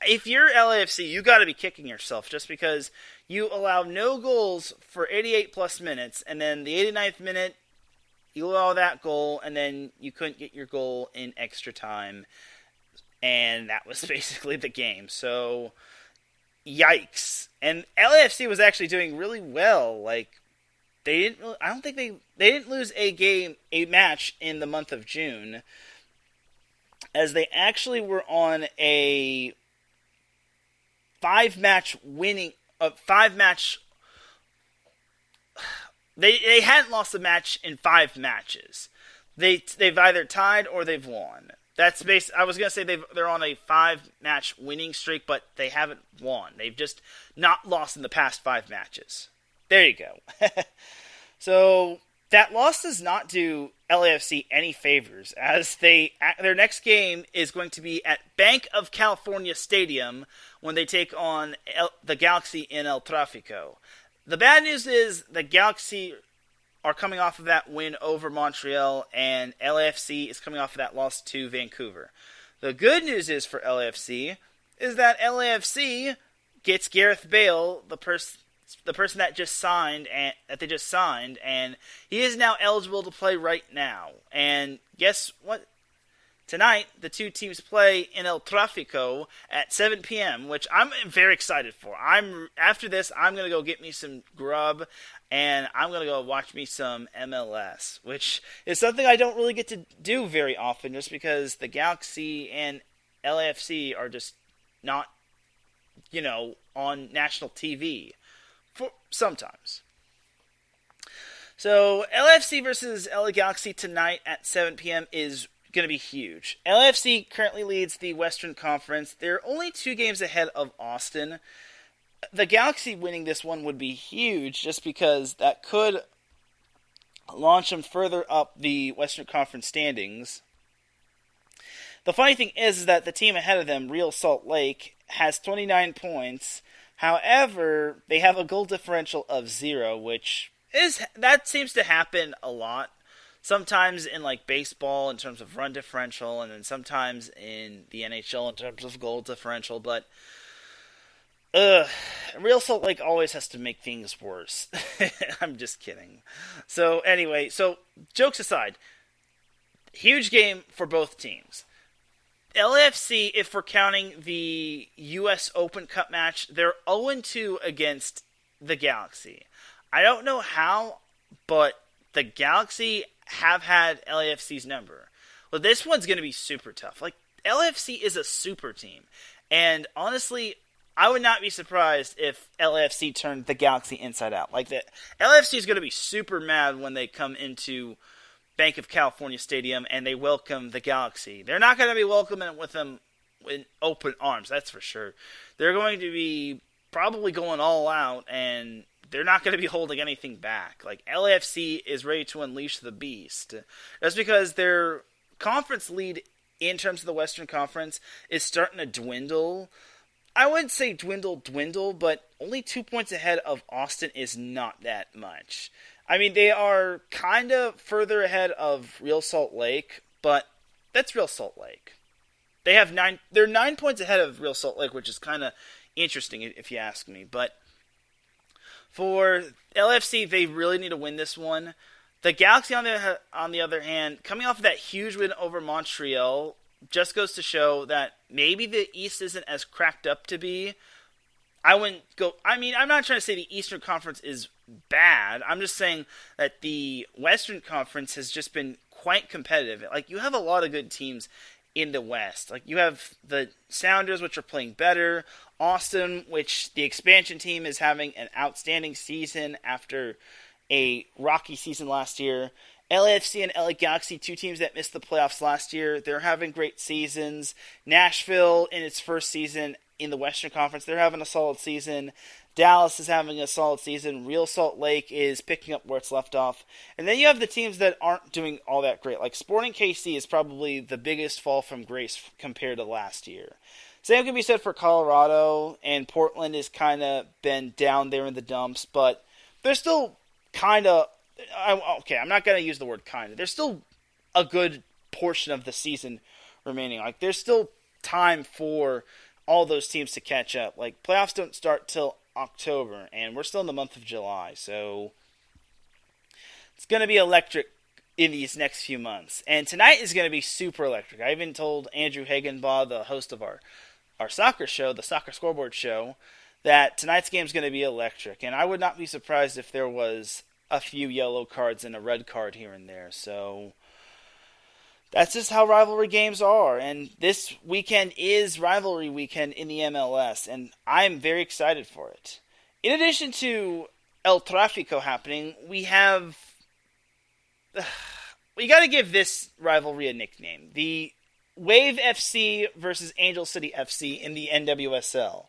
if you're LAFC, you got to be kicking yourself, just because you allow no goals for 88 plus minutes, and then the 89th minute, you allow that goal, and then you couldn't get your goal in extra time, and that was basically the game. So yikes. And LAFC was actually doing really well. Like, they didn't lose a match in the month of June, as they actually were on a 5-match winning, they hadn't lost a match in 5 matches. They've either tied or they've won. I was going to say they're on a 5-match winning streak, but they haven't won. They've just not lost in the past 5 matches. There you go. So that loss does not do LAFC any favors, as their next game is going to be at Bank of California Stadium when they take on the Galaxy in El Trafico. The bad news is the Galaxy are coming off of that win over Montreal, and LAFC is coming off of that loss to Vancouver. The good news is for LAFC is that LAFC gets Gareth Bale, the person that they just signed, and he is now eligible to play right now. And guess what? Tonight, the two teams play in El Trafico at 7 p.m., which I'm very excited for. After this, I'm going to go get me some grub, and I'm going to go watch me some MLS, which is something I don't really get to do very often, just because the Galaxy and LAFC are just not, on national TV for sometimes. So, LAFC versus LA Galaxy tonight at 7 p.m. is going to be huge. LAFC currently leads the Western Conference. They're only 2 games ahead of Austin. The Galaxy winning this one would be huge, just because that could launch them further up the Western Conference standings. The funny thing is that the team ahead of them, Real Salt Lake, has 29 points. However, they have a goal differential of 0, that seems to happen a lot. Sometimes in baseball in terms of run differential, and then sometimes in the NHL in terms of goal differential. But Real Salt Lake always has to make things worse. I'm just kidding. So anyway, jokes aside, huge game for both teams. LAFC, if we're counting the U.S. Open Cup match, they're 0-2 against the Galaxy. I don't know how, but the Galaxy have had LAFC's number. Well, this one's going to be super tough. LAFC is a super team. And honestly, I would not be surprised if LAFC turned the Galaxy inside out. LAFC is going to be super mad when they come into Bank of California Stadium and they welcome the Galaxy. They're not going to be welcoming with them in open arms, that's for sure. They're going to be probably going all out, and they're not going to be holding anything back. LAFC is ready to unleash the beast. That's because their conference lead in terms of the Western Conference is starting to dwindle. I wouldn't say dwindle, but only 2 points ahead of Austin is not that much. I mean, they are kind of further ahead of Real Salt Lake, but that's Real Salt Lake. They're 9 points ahead of Real Salt Lake, which is kind of interesting if you ask me. But for LFC, they really need to win this one. The Galaxy, on the other hand, coming off of that huge win over Montreal, just goes to show that maybe the East isn't as cracked up to be. I'm not trying to say the Eastern Conference is bad. I'm just saying that the Western Conference has just been quite competitive. You have a lot of good teams in the West. You have the Sounders, which are playing better. Austin, which the expansion team is having an outstanding season after a rocky season last year. LAFC and LA Galaxy, 2 teams that missed the playoffs last year, they're having great seasons. Nashville, in its first season in the Western Conference, they're having a solid season. Dallas is having a solid season. Real Salt Lake is picking up where it's left off. And then you have the teams that aren't doing all that great. Sporting KC is probably the biggest fall from grace compared to last year. Same can be said for Colorado, and Portland has kind of been down there in the dumps, but they're still kind of... Okay, I'm not going to use the word kind of. There's still a good portion of the season remaining. There's still time for all those teams to catch up. Playoffs don't start till October, and we're still in the month of July, so it's going to be electric in these next few months. And tonight is going to be super electric. I even told Andrew Hagenbaugh, the host of our soccer show, the Soccer Scoreboard Show, that tonight's game is going to be electric, and I would not be surprised if there was a few yellow cards and a red card here and there. So that's just how rivalry games are. And this weekend is rivalry weekend in the MLS, and I'm very excited for it. In addition to El Trafico happening, we got to give this rivalry a nickname. The Wave FC versus Angel City FC in the NWSL.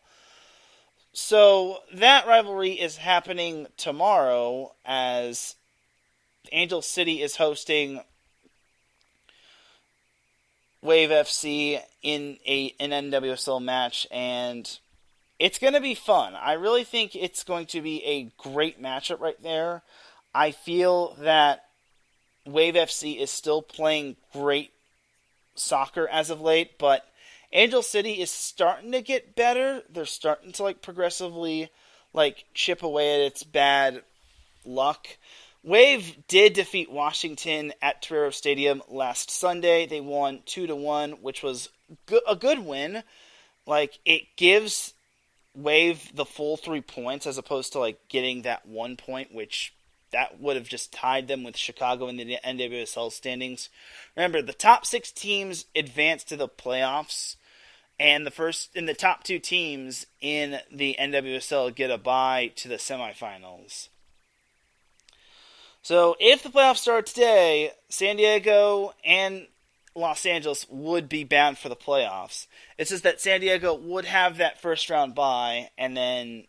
So that rivalry is happening tomorrow as Angel City is hosting Wave FC in an NWSL match, and it's going to be fun. I really think it's going to be a great matchup right there. I feel that Wave FC is still playing great soccer as of late, but Angel City is starting to get better. They're starting to progressively chip away at its bad luck. Wave did defeat Washington at Torero Stadium last Sunday. They won 2-1, which was a good win. It gives Wave the full 3 points as opposed to getting that 1 point, which that would have just tied them with Chicago in the NWSL standings. Remember, the top 6 teams advance to the playoffs, and the top 2 teams in the NWSL get a bye to the semifinals. So if the playoffs start today, San Diego and Los Angeles would be bound for the playoffs. It's just that San Diego would have that first round bye, and then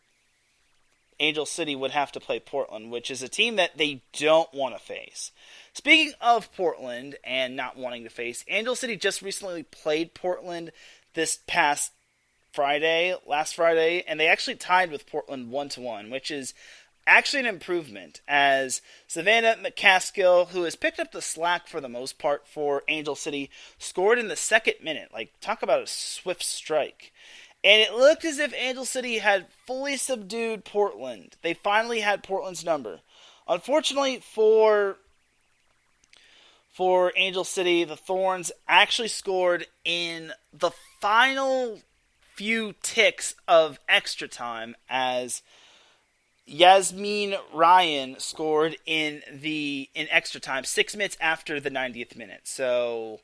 Angel City would have to play Portland, which is a team that they don't want to face. Speaking of Portland and not wanting to face, Angel City just recently played Portland this past last Friday, and they actually tied with Portland 1-1, which is actually an improvement, as Savannah McCaskill, who has picked up the slack for the most part for Angel City, scored in the second minute. Talk about a swift strike. And it looked as if Angel City had fully subdued Portland. They finally had Portland's number. Unfortunately for Angel City, the Thorns actually scored in the final few ticks of extra time, as Yasmin Ryan scored in extra time, 6 minutes after the 90th minute. So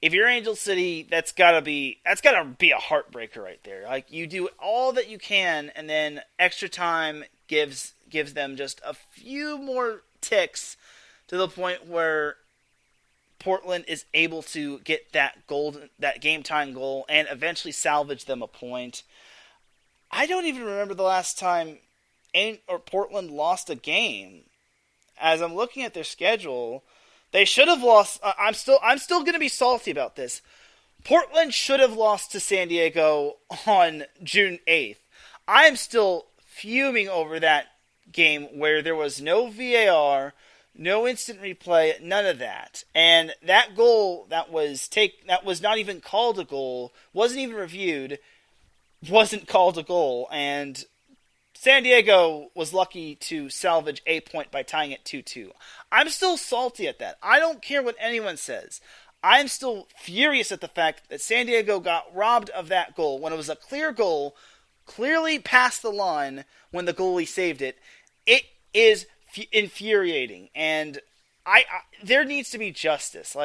if you're Angel City, that's gotta be a heartbreaker right there. You do all that you can, and then extra time gives them just a few more ticks to the point where Portland is able to get that game time goal, and eventually salvage them a point. I don't even remember the last time Portland lost a game. As I'm looking at their schedule, they should have lost. I'm still going to be salty about this. Portland should have lost to San Diego on June 8th. I am still fuming over that game where there was no VAR, no instant replay, none of that. And that goal that was not even called a goal, wasn't even reviewed, wasn't called a goal, and San Diego was lucky to salvage a point by tying it 2-2. I'm still salty at that. I don't care what anyone says. I'm still furious at the fact that San Diego got robbed of that goal when it was a clear goal, clearly past the line when the goalie saved it. It is infuriating, and there needs to be justice.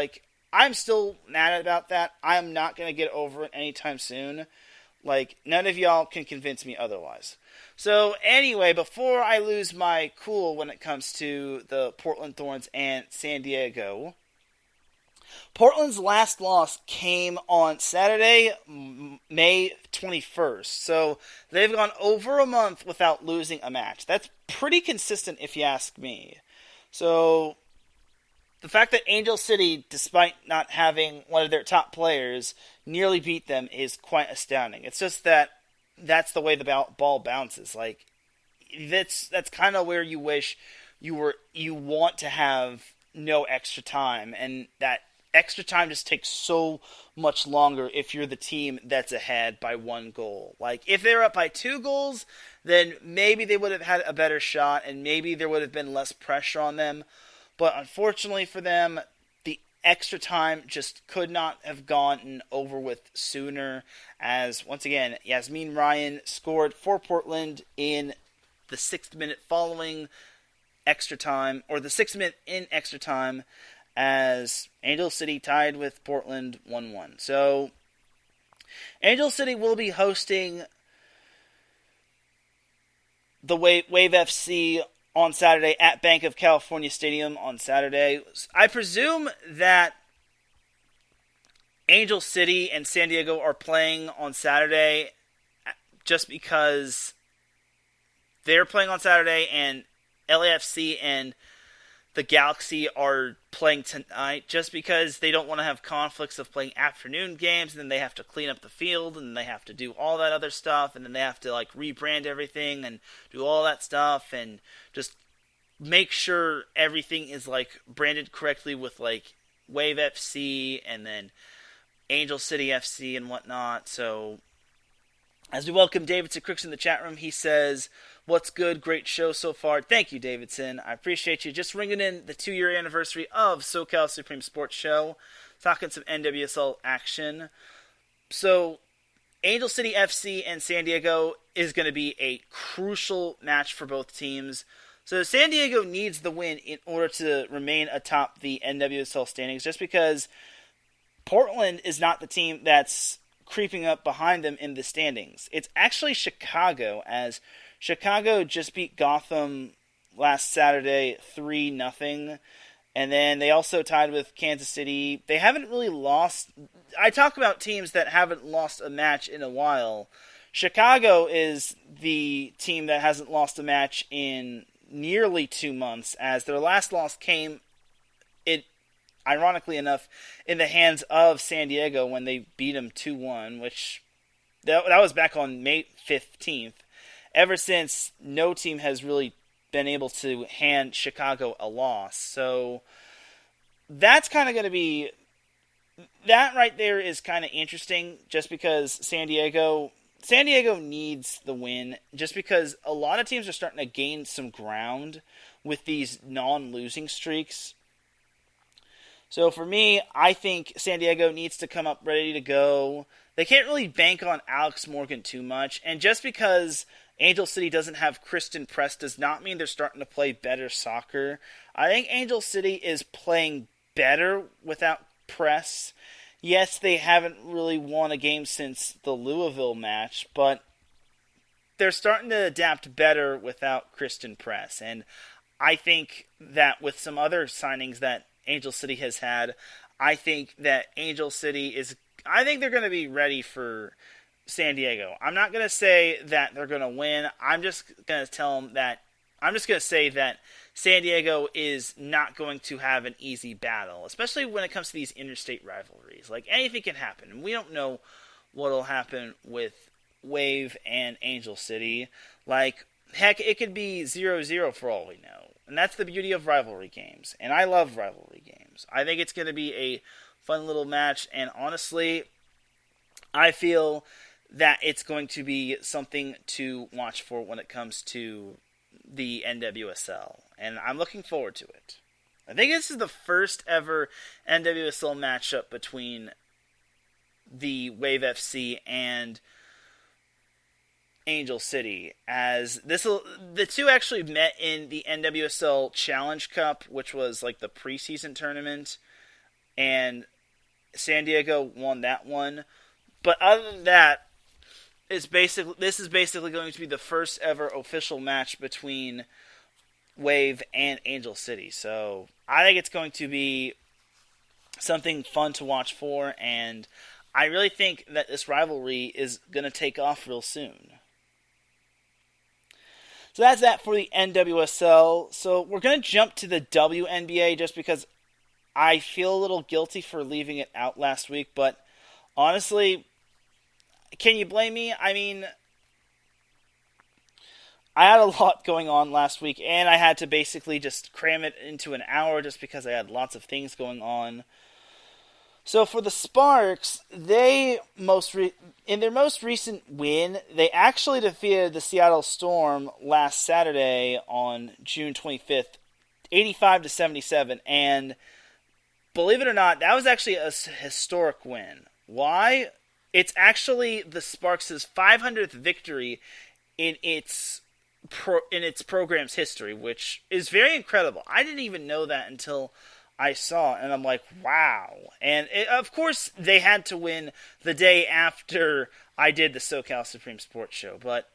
I'm still mad about that. I'm not going to get over it anytime soon. None of y'all can convince me otherwise. So anyway, before I lose my cool when it comes to the Portland Thorns and San Diego, Portland's last loss came on Saturday, May 21st. So they've gone over a month without losing a match. That's pretty consistent if you ask me. So the fact that Angel City, despite not having one of their top players, nearly beat them is quite astounding. It's just that that's the way the ball bounces. That's kind of where you wish you want to have no extra time, and that extra time just takes so much longer if you're the team that's ahead by 1 goal. If they're up by 2 goals, then maybe they would have had a better shot, and maybe there would have been less pressure on them. But unfortunately for them, the extra time just could not have gotten over with sooner, as, once again, Yasmin Ryan scored for Portland in the 6th minute following extra time, or the 6th minute in extra time, as Angel City tied with Portland 1-1. So, Angel City will be hosting the Wave FC on Saturday at Bank of California Stadium on Saturday. I presume that Angel City and San Diego are playing on Saturday just because they're playing on Saturday, and LAFC and the Galaxy are playing tonight just because they don't want to have conflicts of playing afternoon games, and then they have to clean up the field, and they have to do all that other stuff, and then they have to like rebrand everything and do all that stuff, and just make sure everything is like branded correctly with like Wave FC and then Angel City FC and whatnot. So as we welcome Davidson Crooks in the chat room, he says, "What's good? Great show so far." Thank you, Davidson. I appreciate you just ringing in the 2-year anniversary of SoCal Supreme Sports Show, talking some NWSL action. So Angel City FC and San Diego is going to be a crucial match for both teams. So San Diego needs the win in order to remain atop the NWSL standings, just because Portland is not the team that's creeping up behind them in the standings. It's actually Chicago, as Chicago just beat Gotham last Saturday 3-0, and then they also tied with Kansas City. They haven't really lost. I talk about teams that haven't lost a match in a while. Chicago is the team that hasn't lost a match in nearly 2 months, as their last loss came, ironically enough, in the hands of San Diego when they beat them 2-1, which that was back on May 15th. Ever since, no team has really been able to hand Chicago a loss. So that's kind of going to be, that right there is kind of interesting, just because San Diego needs the win, just because a lot of teams are starting to gain some ground with these non-losing streaks. So for me, I think San Diego needs to come up ready to go. They can't really bank on Alex Morgan too much, and just because Angel City doesn't have Kristen Press does not mean they're starting to play better soccer. I think Angel City is playing better without Press. Yes, they haven't really won a game since the Louisville match, but they're starting to adapt better without Kristen Press. And I think that with some other signings that Angel City has had, I think that Angel City I think they're going to be ready for San Diego. I'm not going to say that they're going to win. I'm just going to say that San Diego is not going to have an easy battle, especially when it comes to these interstate rivalries. Like, anything can happen, and we don't know what will happen with Wave and Angel City. Like, heck, it could be 0-0 for all we know. And that's the beauty of rivalry games. And I love rivalry games. I think it's going to be a fun little match. And honestly, I feel that it's going to be something to watch for when it comes to the NWSL. And I'm looking forward to it. I think this is the first ever NWSL matchup between the Wave FC and Angel City, as the two actually met in the NWSL Challenge Cup, which was like the preseason tournament, and San Diego won that one. But other than that, this is basically going to be the first ever official match between Wave and Angel City. So I think it's going to be something fun to watch for, and I really think that this rivalry is going to take off real soon. So that's that for the NWSL. So we're going to jump to the WNBA just because I feel a little guilty for leaving it out last week. But honestly, can you blame me? I mean, I had a lot going on last week, and I had to basically just cram it into an hour just because I had lots of things going on. So for the Sparks, in their most recent win, they actually defeated the Seattle Storm last Saturday on June 25th, 85-77. And believe it or not, that was actually a historic win. Why? It's actually the Sparks' 500th victory in its program's history, which is very incredible. I didn't even know that until I saw it, and I'm like, wow. And of course, they had to win the day after I did the SoCal Supreme Sports Show, but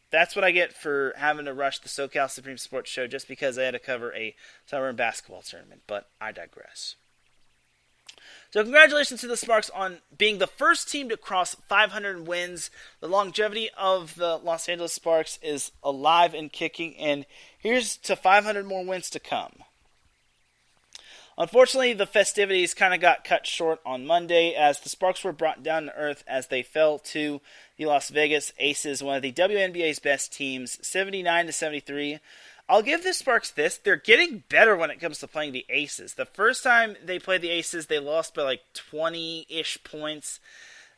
that's what I get for having to rush the SoCal Supreme Sports Show just because I had to cover a summer basketball tournament, but I digress. So congratulations to the Sparks on being the first team to cross 500 wins. The longevity of the Los Angeles Sparks is alive and kicking, and here's to 500 more wins to come. Unfortunately, the festivities kind of got cut short on Monday as the Sparks were brought down to earth as they fell to the Las Vegas Aces, one of the WNBA's best teams, 79-73. I'll give the Sparks this. They're getting better when it comes to playing the Aces. The first time they played the Aces, they lost by like 20-ish points.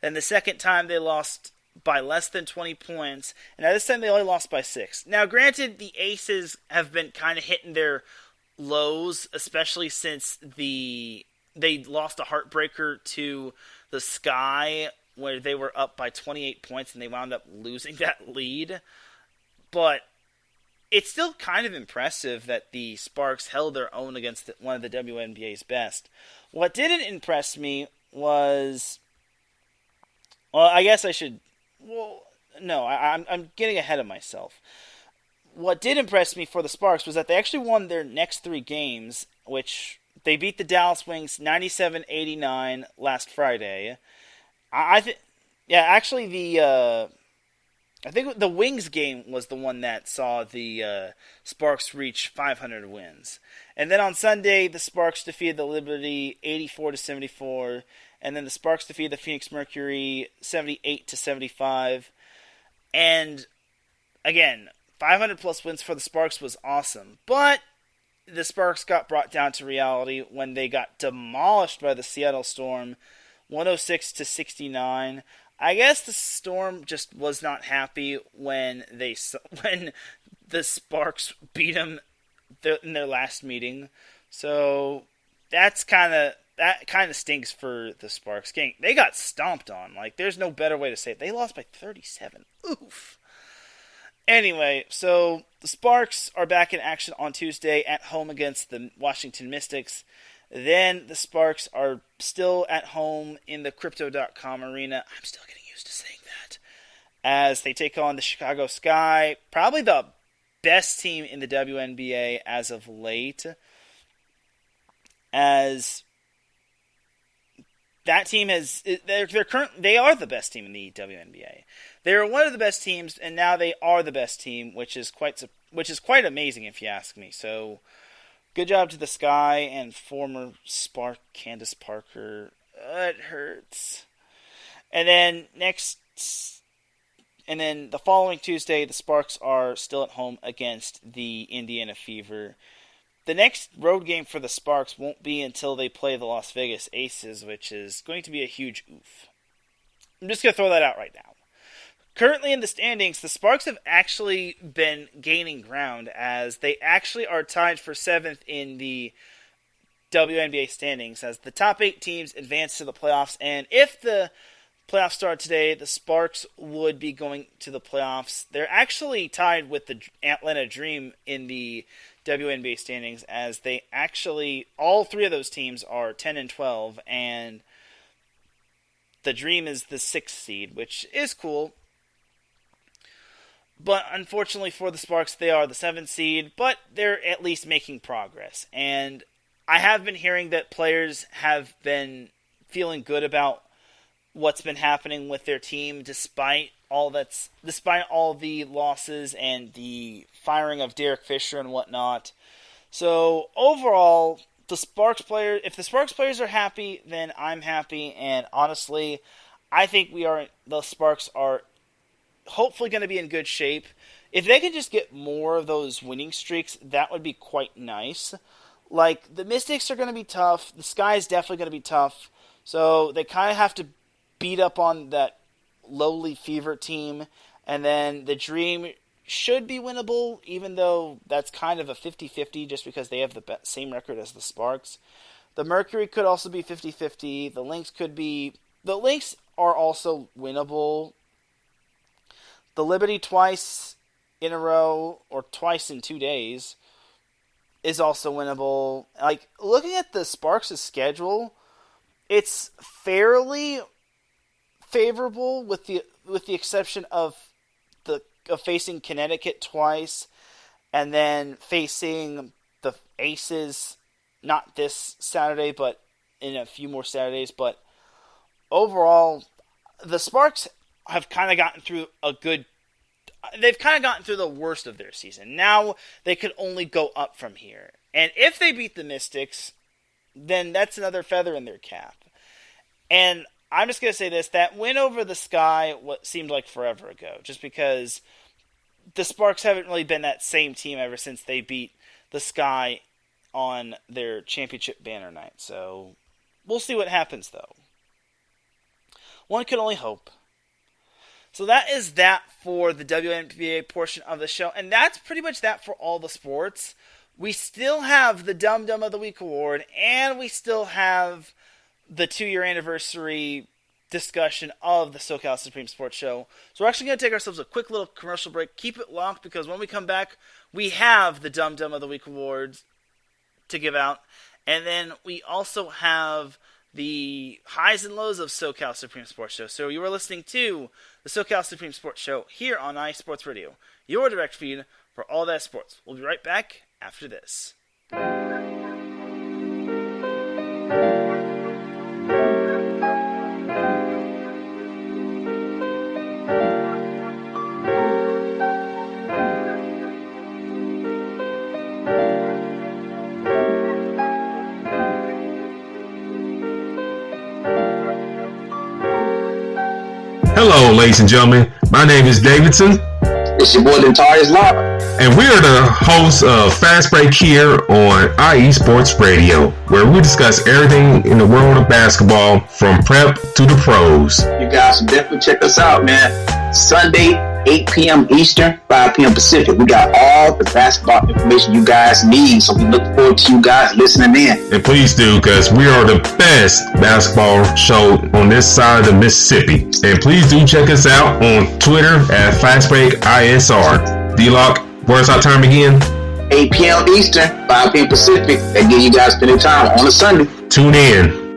And the second time, they lost by less than 20 points. And now this time, they only lost by 6. Now, granted, the Aces have been kind of hitting their lows, especially since they lost a heartbreaker to the Sky, where they were up by 28 points, and they wound up losing that lead. But it's still kind of impressive that the Sparks held their own against one of the WNBA's best. What didn't impress me was, well, I guess I should, well, no, I'm getting ahead of myself. What did impress me for the Sparks was that they actually won their next 3 games, which they beat the Dallas Wings 97-89 last Friday. I think the Wings game was the one that saw the Sparks reach 500 wins. And then on Sunday, the Sparks defeated the Liberty 84-74, and then the Sparks defeated the Phoenix Mercury 78-75. And again, 500 plus wins for the Sparks was awesome, but the Sparks got brought down to reality when they got demolished by the Seattle Storm 106-69. I guess the Storm just was not happy when the Sparks beat them in their last meeting. So that kind of stinks for the Sparks. They got stomped on. Like, there's no better way to say it. They lost by 37. Oof. Anyway, so the Sparks are back in action on Tuesday at home against the Washington Mystics. Then the Sparks are still at home in the Crypto.com arena. I'm still getting used to saying that. As they take on the Chicago Sky, probably the best team in the WNBA as of late. As that team they are the best team in the WNBA. They were one of the best teams, and now they are the best team, which is quite amazing if you ask me. So, good job to the Sky and former Spark Candace Parker. It hurts. And then the following Tuesday, the Sparks are still at home against the Indiana Fever. The next road game for the Sparks won't be until they play the Las Vegas Aces, which is going to be a huge oof. I'm just going to throw that out right now. Currently in the standings, the Sparks have actually been gaining ground as they actually are tied for 7th in the WNBA standings as the top 8 teams advance to the playoffs. And if the playoffs start today, the Sparks would be going to the playoffs. They're actually tied with the Atlanta Dream in the WNBA standings as they actually, all 3 of those teams are 10-12, and the Dream is the 6th seed, which is cool. But unfortunately for the Sparks, they are the 7th seed, but they're at least making progress. And I have been hearing that players have been feeling good about what's been happening with their team despite all the losses and the firing of Derek Fisher and whatnot. So overall, if the Sparks players are happy, then I'm happy. And honestly, I think the Sparks are hopefully going to be in good shape. If they can just get more of those winning streaks, that would be quite nice. Like, the Mystics are going to be tough. The Sky is definitely going to be tough. So they kind of have to beat up on that lowly Fever team. And then the Dream should be winnable, even though that's kind of a 50-50 just because they have the same record as the Sparks. The Mercury could also be 50-50. The Lynx are also winnable. The Liberty twice in a row, or twice in 2 days, is also winnable. Like, looking at the Sparks' schedule, it's fairly favorable with the exception of facing Connecticut twice, and then facing the Aces, not this Saturday, but in a few more Saturdays, but overall, the Sparks have kind of gotten through they've kind of gotten through the worst of their season. Now they could only go up from here. And if they beat the Mystics, then that's another feather in their cap. And I'm just going to say this, that win over the Sky what seemed like forever ago, just because the Sparks haven't really been that same team ever since they beat the Sky on their championship banner night. So we'll see what happens, though. One can only hope. So that is that for the WNBA portion of the show, and that's pretty much that for all the sports. We still have the Dum Dum of the Week award, and we still have the 2-year anniversary discussion of the SoCal Supreme Sports Show. So we're actually going to take ourselves a quick little commercial break. Keep it locked, because when we come back, we have the Dum Dum of the Week awards to give out, and then we also have the highs and lows of SoCal Supreme Sports Show. So you are listening to the SoCal Supreme Sports Show here on iSports Radio, your direct feed for all that sports. We'll be right back after this. Hello, ladies and gentlemen. My name is Davidson. It's your boy, Dentarius Lava. And we are the hosts of Fast Break here on IE Sports Radio, where we discuss everything in the world of basketball from prep to the pros. You guys should definitely check us out, man. Sunday, 8 p.m. Eastern, 5 p.m. Pacific. We got all the basketball information you guys need, so we look forward to you guys listening in. And please do, because we are the best basketball show on this side of the Mississippi. And please do check us out on Twitter at FastBreakISR. D-Lock, where's our time again? 8 p.m. Eastern, 5 p.m. Pacific. That give you guys plenty of time on a Sunday. Tune in.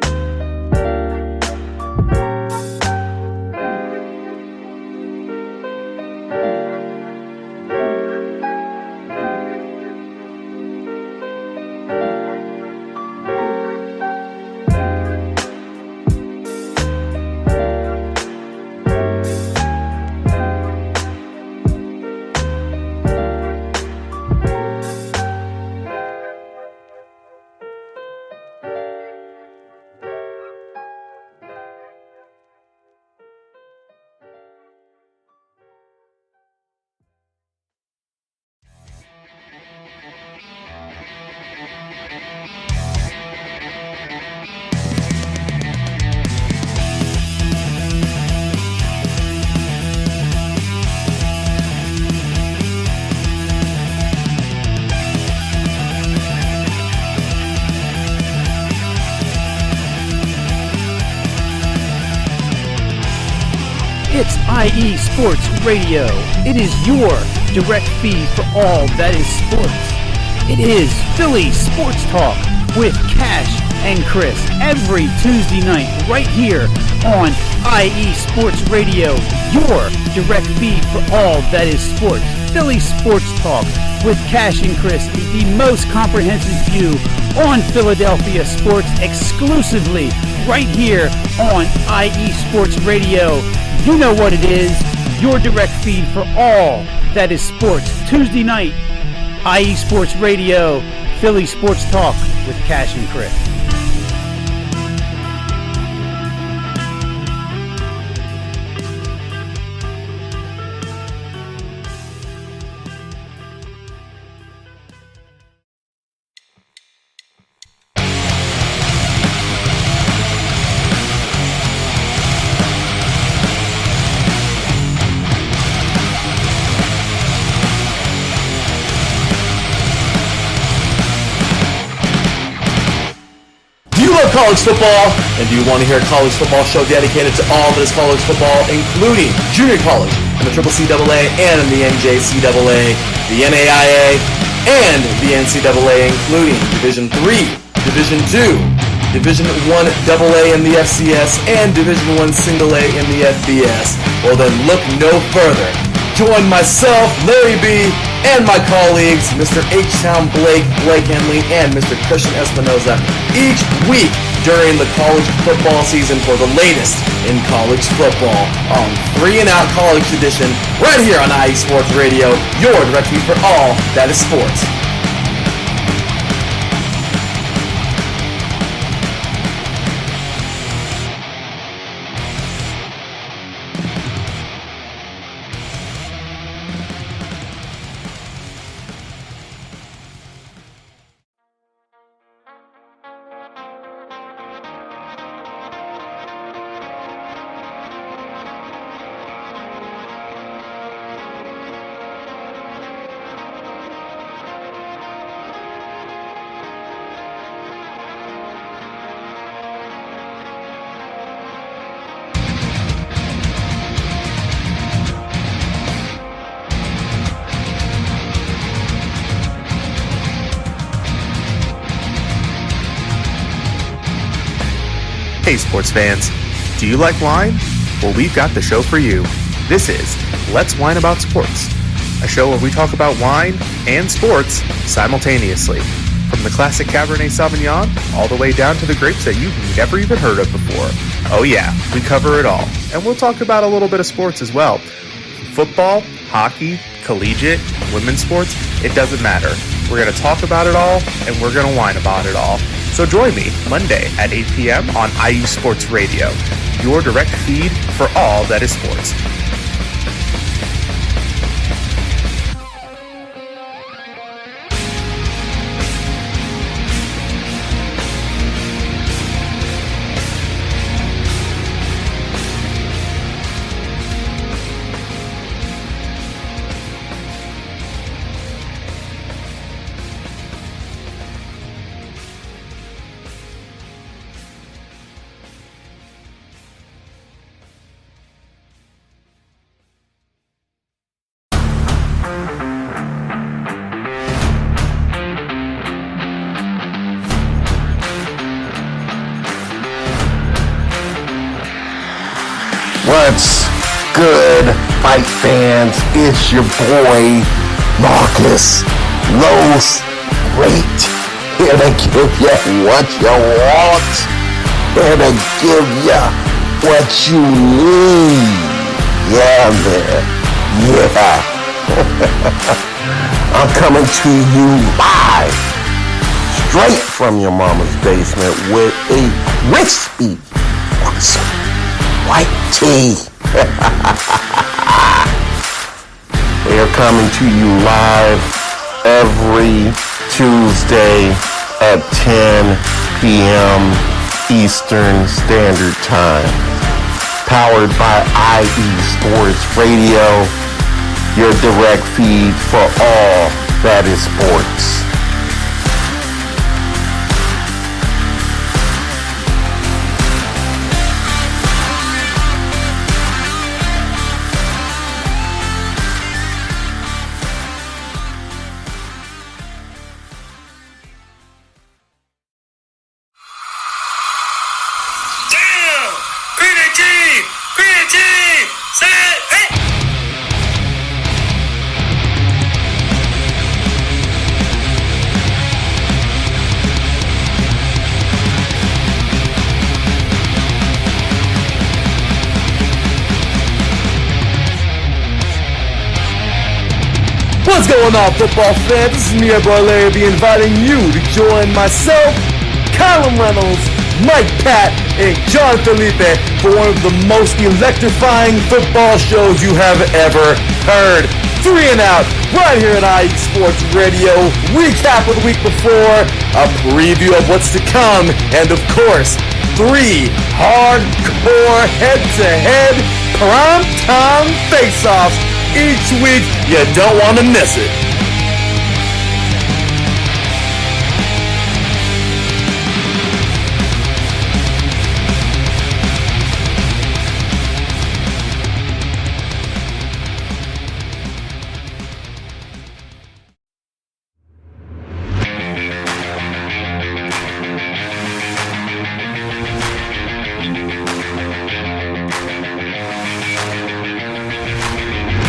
It's IE Sports Radio. It is your direct feed for all that is sports. It is Philly Sports Talk with Cash and Chris every Tuesday night right here on IE Sports Radio, your direct feed for all that is sports. Philly Sports Talk with Cash and Chris is the most comprehensive view on Philadelphia sports exclusively right here on IE Sports Radio. You know what it is, your direct feed for all that is sports. Tuesday night, IE Sports Radio, Philly Sports Talk with Cash and Chris. College football, and do you want to hear a college football show dedicated to all that is college football, including junior college and the CCCAA and the NJCAA, the NAIA, and the NCAA, including Division III, Division II, Division I AA in the FCS, and Division I A in the FBS? Well then, look no further. Join myself, Larry B., and my colleagues, Mr. H-Town Blake Henley, and Mr. Christian Espinoza, each week during the college football season for the latest in college football on 3 and Out College Edition right here on IE Sports Radio, your direct feed for all that is sports. Hey sports fans, do you like wine? Well, we've got the show for you. This is Let's Wine About Sports, a show where we talk about wine and sports simultaneously. From the classic Cabernet Sauvignon all the way down to the grapes that you've never even heard of before. Oh yeah, we cover it all. And we'll talk about a little bit of sports as well. Football, hockey, collegiate, women's sports, it doesn't matter. We're going to talk about it all, and we're going to whine about it all. So join me Monday at 8 p.m. on IU Sports Radio, your direct feed for all that is sports. What's good, fight fans? It's your boy, Marcus Los Great, here to give you what you want, here to give you what you need. Yeah, man. Yeah. I'm coming to you live, straight from your mama's basement with a crispy, awesome white tea. We are coming to you live every Tuesday at 10 p.m. Eastern Standard Time. Powered by IE Sports Radio, your direct feed for all that is sports. What's going on, football fans? This is me, your boy Larry B, inviting you to join myself, Callum Reynolds, Mike Pat, and John Felipe for one of the most electrifying football shows you have ever heard. 3 and Out, right here at IE Sports Radio. Recap of the week before, a preview of what's to come, and of course, 3 hardcore head-to-head prime-time face-offs each week. You don't want to miss it.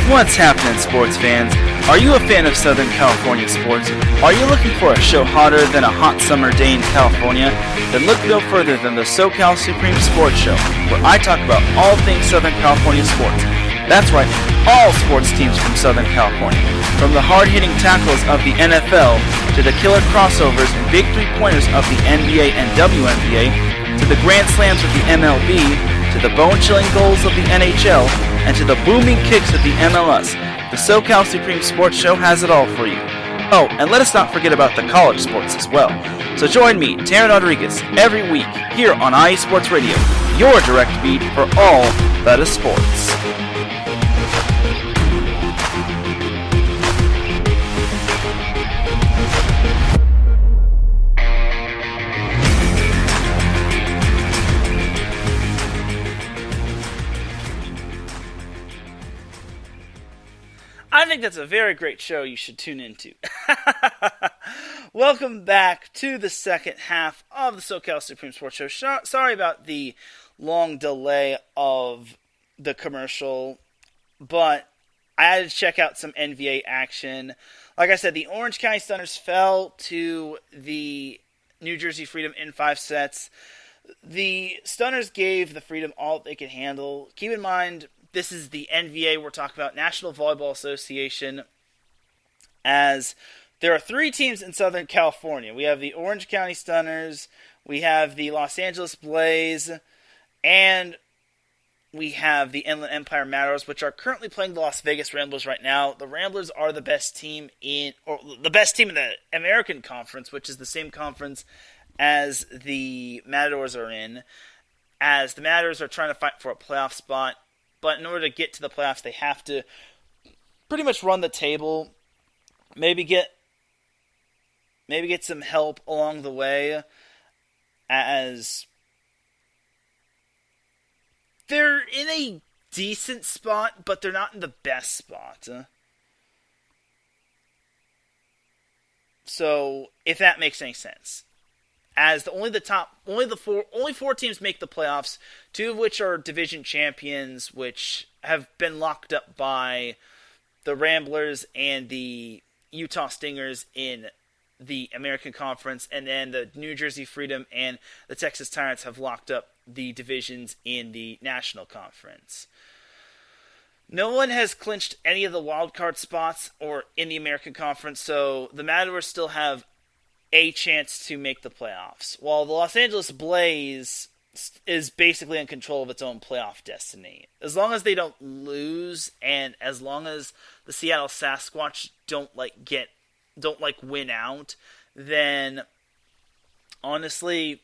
What's happening, sports fans? Are you a fan of Southern California sports? Are you looking for a show hotter than a hot summer day in California? Then look no further than the SoCal Supreme Sports Show, where I talk about all things Southern California sports. That's right, all sports teams from Southern California. From the hard-hitting tackles of the NFL, to the killer crossovers and big three-pointers of the NBA and WNBA, to the grand slams of the MLB, to the bone-chilling goals of the NHL, and to the booming kicks of the MLS. The SoCal Supreme Sports Show has it all for you. Oh, and let us not forget about the college sports as well. So join me, Teran Rodriguez, every week here on IE Sports Radio, your direct feed for all that is sports. I think that's a very great show you should tune into. Welcome back to the second half of the SoCal Supreme Sports Show. Sorry about the long delay of the commercial, but I had to check out some NVA action. Like I said, the Orange County Stunners fell to the New Jersey Freedom in 5 sets. The Stunners gave the Freedom all they could handle. Keep in mind, this is the NVA we're talking about, National Volleyball Association, as there are 3 teams in Southern California. We have the Orange County Stunners, we have the Los Angeles Blaze, and we have the Inland Empire Matadors, which are currently playing the Las Vegas Ramblers right now. The Ramblers are the best team in the American Conference, which is the same conference as the Matadors are in, as the Matadors are trying to fight for a playoff spot. But in order to get to the playoffs, they have to pretty much run the table, maybe get some help along the way, as they're in a decent spot, but they're not in the best spot. So, if that makes any sense. As only 4 teams make the playoffs, 2 of which are division champions, which have been locked up by the Ramblers and the Utah Stingers in the American Conference, and then the New Jersey Freedom and the Texas Tyrants have locked up the divisions in the National Conference. No one has clinched any of the wild card spots or in the American Conference, so the Matadors still have a chance to make the playoffs, while the Los Angeles Blaze is basically in control of its own playoff destiny. As long as they don't lose, and as long as the Seattle Sasquatch don't win out, then honestly,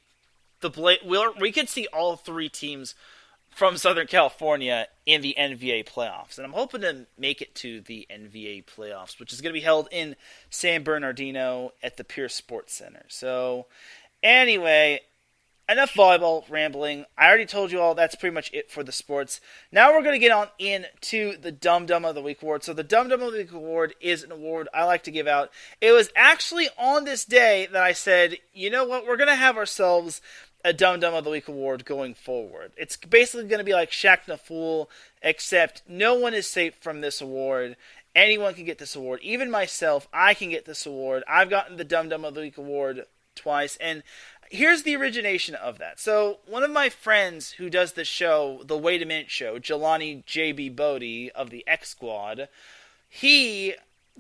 we could see all 3 teams from Southern California in the NVA playoffs. And I'm hoping to make it to the NVA playoffs, which is going to be held in San Bernardino at the Pierce Sports Center. So, anyway, enough volleyball rambling. I already told you all that's pretty much it for the sports. Now we're going to get on into the Dum Dum of the Week award. So the Dum Dum of the Week award is an award I like to give out. It was actually on this day that I said, you know what, we're going to have ourselves a Dum Dum of the Week award going forward. It's basically going to be like Shaq the Fool, except no one is safe from this award. Anyone can get this award. Even myself, I can get this award. I've gotten the Dum Dum of the Week award twice, and here's the origination of that. So, one of my friends who does the show, the Wait a Minute show, Jelani J.B. Bodie of the X Squad, he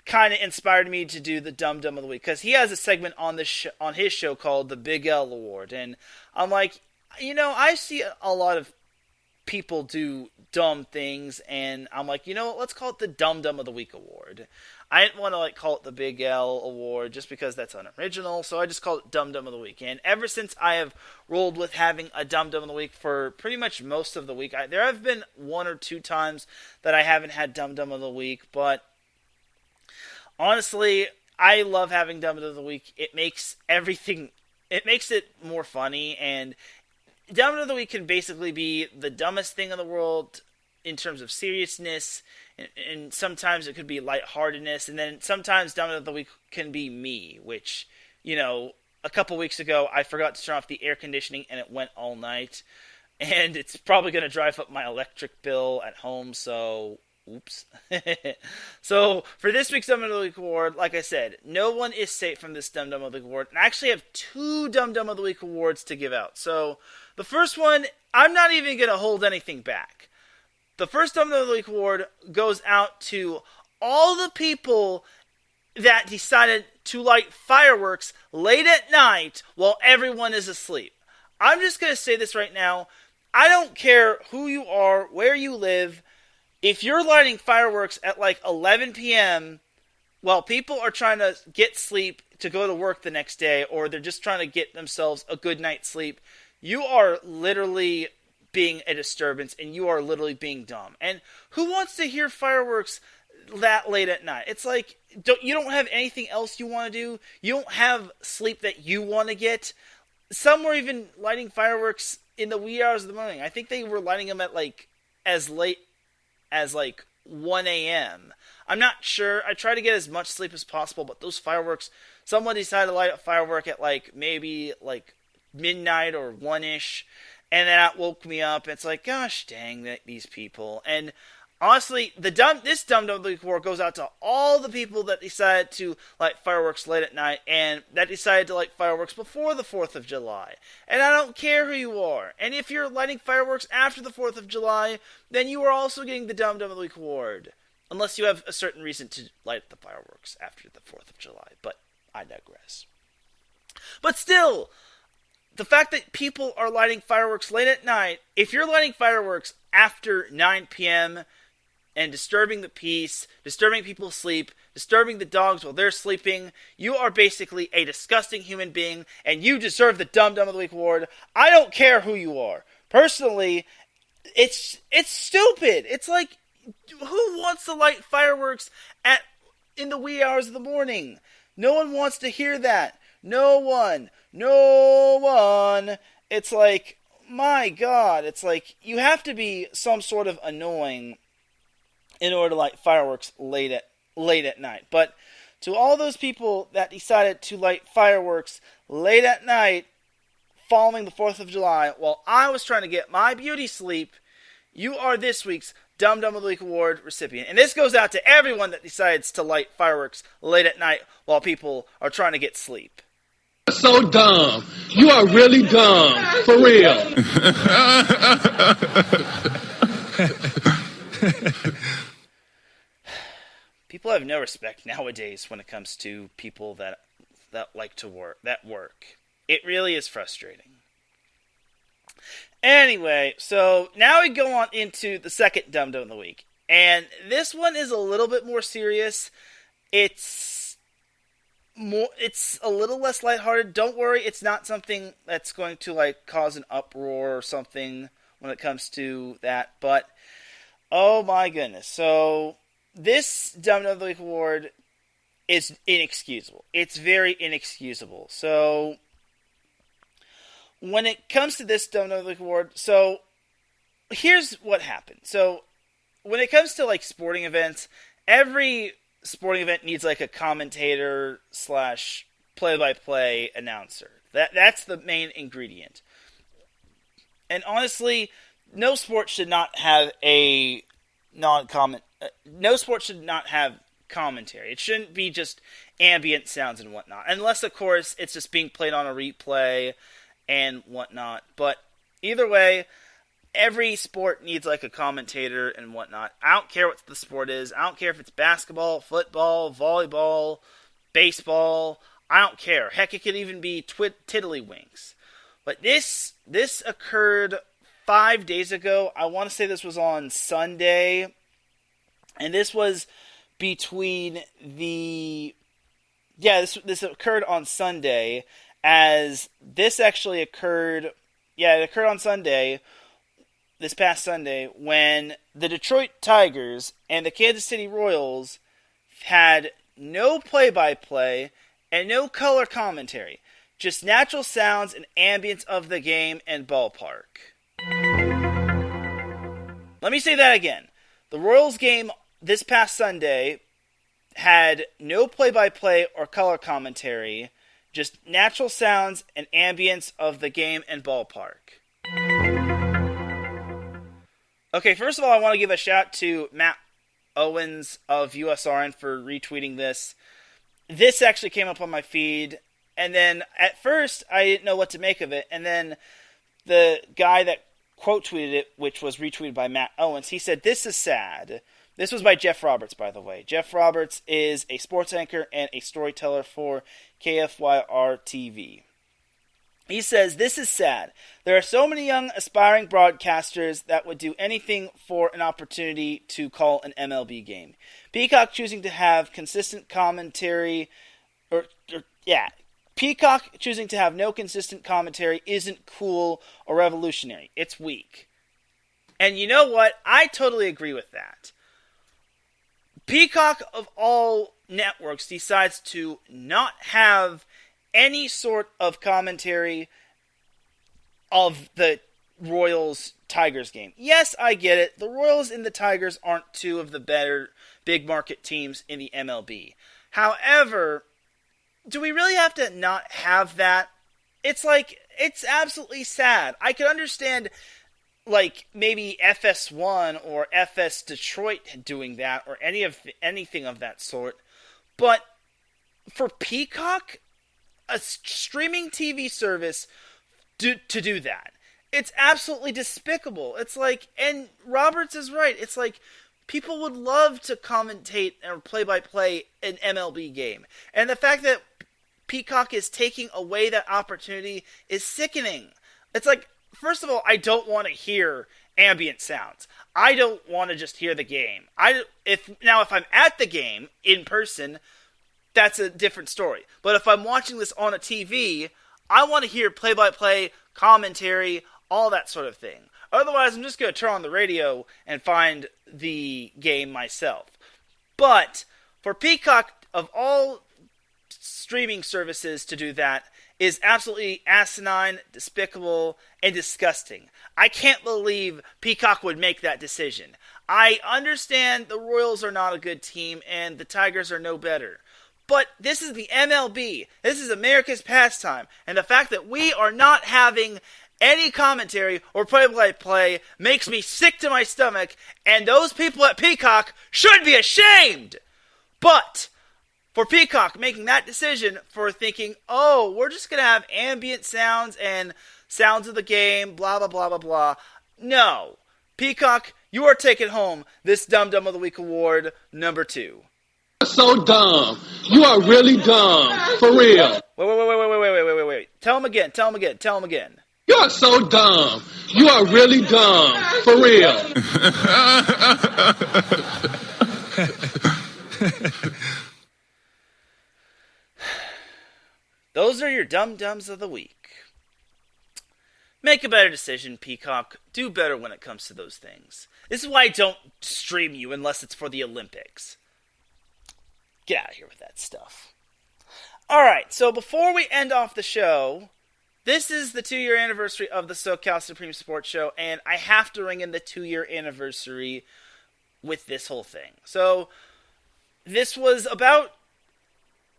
kind of inspired me to do the Dum Dum of the Week, because he has a segment on his show called the Big L Award, and I'm like, I see a lot of people do dumb things, and I'm like, let's call it the Dum Dum of the Week award. I didn't want to call it the Big L award just because that's unoriginal, so I just called it Dum Dum of the Week. And ever since I have rolled with having a Dum Dum of the Week for pretty much most of the week, there have been 1 or 2 times that I haven't had Dum Dum of the Week, but honestly, I love having Dum Dum of the Week. It makes it more funny, and Dum Dum of the Week can basically be the dumbest thing in the world in terms of seriousness, and sometimes it could be lightheartedness, and then sometimes Dum Dum of the Week can be me, which, a couple weeks ago I forgot to turn off the air conditioning and it went all night, and it's probably going to drive up my electric bill at home, so Oops. So, for this week's Dumb Dumb of the Week award, like I said, no one is safe from this Dumb Dumb of the Week award. And I actually have 2 Dumb Dumb of the Week awards to give out. So, the first one, I'm not even going to hold anything back. The first Dumb Dumb of the Week award goes out to all the people that decided to light fireworks late at night while everyone is asleep. I'm just going to say this right now. I don't care who you are, where you live. If you're lighting fireworks at like 11 p.m. while people are trying to get sleep to go to work the next day, or they're just trying to get themselves a good night's sleep, you are literally being a disturbance, and you are literally being dumb. And who wants to hear fireworks that late at night? It's like, you don't have anything else you want to do. You don't have sleep that you want to get. Some were even lighting fireworks in the wee hours of the morning. I think they were lighting them at like as late as like 1 a.m. I'm not sure. I try to get as much sleep as possible, but those fireworks, someone decided to light a firework at like maybe like midnight or 1-ish, and that woke me up. It's like, gosh dang, these people. And honestly, this Dumb Dumb of the Week award goes out to all the people that decided to light fireworks late at night and that decided to light fireworks before the 4th of July. And I don't care who you are. And if you're lighting fireworks after the 4th of July, then you are also getting the Dumb Dumb of the Week award. Unless you have a certain reason to light the fireworks after the 4th of July. But I digress. But still, the fact that people are lighting fireworks late at night, if you're lighting fireworks after 9 p.m., and disturbing the peace, disturbing people's sleep, disturbing the dogs while they're sleeping, you are basically a disgusting human being, and you deserve the Dumb Dumb of the Week award. I don't care who you are. Personally, it's stupid. It's like, who wants to light fireworks in the wee hours of the morning? No one wants to hear that. No one. It's like, my God. It's like, you have to be some sort of annoying in order to light fireworks late at night. But to all those people that decided to light fireworks late at night following the 4th of July while I was trying to get my beauty sleep, you are this week's Dumb Dumb of the Week award recipient. And this goes out to everyone that decides to light fireworks late at night while people are trying to get sleep. So dumb. You are really dumb. For real. People have no respect nowadays when it comes to people that like to work. It really is frustrating. Anyway, so now we go on into the second Dumb Dumb of the Week. And this one is a little bit more serious. It's a little less lighthearted. Don't worry, it's not something that's going to like cause an uproar or something when it comes to that. But, oh my goodness. So, this Dumb Dumb of the Week award is inexcusable. It's very inexcusable. So, when it comes to this Dumb Dumb of the Week award, so, here's what happened. So, when it comes to, like, sporting events, every sporting event needs, like, a commentator / play-by-play announcer. That's the main ingredient. And honestly, no sport should not have a no sport should not have commentary. It shouldn't be just ambient sounds and whatnot. Unless, of course, it's just being played on a replay and whatnot. But either way, every sport needs like a commentator and whatnot. I don't care what the sport is. I don't care if it's basketball, football, volleyball, baseball. I don't care. Heck, it could even be tiddlywinks. But this occurred 5 days ago. I want to say this was on Sunday. And this was between this occurred on Sunday, as this actually occurred, it occurred on Sunday, this past Sunday, when the Detroit Tigers and the Kansas City Royals had no play-by-play and no color commentary, just natural sounds and ambience of the game and ballpark. Let me say that again. The Royals game this past Sunday had no play-by-play or color commentary, just natural sounds and ambience of the game and ballpark. Okay, first of all, I want to give a shout to Matt Owens of USRN for retweeting this. This actually came up on my feed, and then at first I didn't know what to make of it, and then the guy that quote tweeted it, which was retweeted by Matt Owens, he said, "This is sad." This was by Jeff Roberts, by the way. Jeff Roberts is a sports anchor and a storyteller for KFYR TV. He says, "This is sad. There are so many young aspiring broadcasters that would do anything for an opportunity to call an MLB game. Peacock choosing to have consistent commentary, Peacock choosing to have no consistent commentary isn't cool or revolutionary. It's weak." And you know what? I totally agree with that. Peacock, of all networks, decides to not have any sort of commentary of the Royals-Tigers game. Yes, I get it. The Royals and the Tigers aren't two of the better big market teams in the MLB. However, do we really have to not have that? It's absolutely sad. I could understand maybe FS1 or FS Detroit doing that, or anything of that sort. But for Peacock, a streaming TV service, to do that, it's absolutely despicable. It's and Roberts is right. It's people would love to commentate or play-by-play an MLB game. And the fact that Peacock is taking away that opportunity is sickening. It's first of all, I don't want to hear ambient sounds. I don't want to just hear the game. If I'm at the game in person, that's a different story. But if I'm watching this on a TV, I want to hear play-by-play, commentary, all that sort of thing. Otherwise, I'm just going to turn on the radio and find the game myself. But for Peacock, of all streaming services, to do that is absolutely asinine, despicable, and disgusting. I can't believe Peacock would make that decision. I understand the Royals are not a good team, and the Tigers are no better. But this is the MLB. This is America's pastime. And the fact that we are not having any commentary or play-by-play makes me sick to my stomach, and those people at Peacock should be ashamed. But for Peacock making that decision, for thinking, oh, we're just going to have ambient sounds and sounds of the game, blah, blah, blah, blah, blah. No. Peacock, you are taking home this Dum Dum of the Week award number 2. So dumb. You are really dumb. For real. Wait. Tell him again. You are so dumb. You are really dumb. For real. Those are your dum-dums of the week. Make a better decision, Peacock. Do better when it comes to those things. This is why I don't stream you unless it's for the Olympics. Get out of here with that stuff. Alright, so before we end off the show, this is the 2-year anniversary of the SoCal Supreme Sports Show, and I have to ring in the 2-year anniversary with this whole thing. So, this was about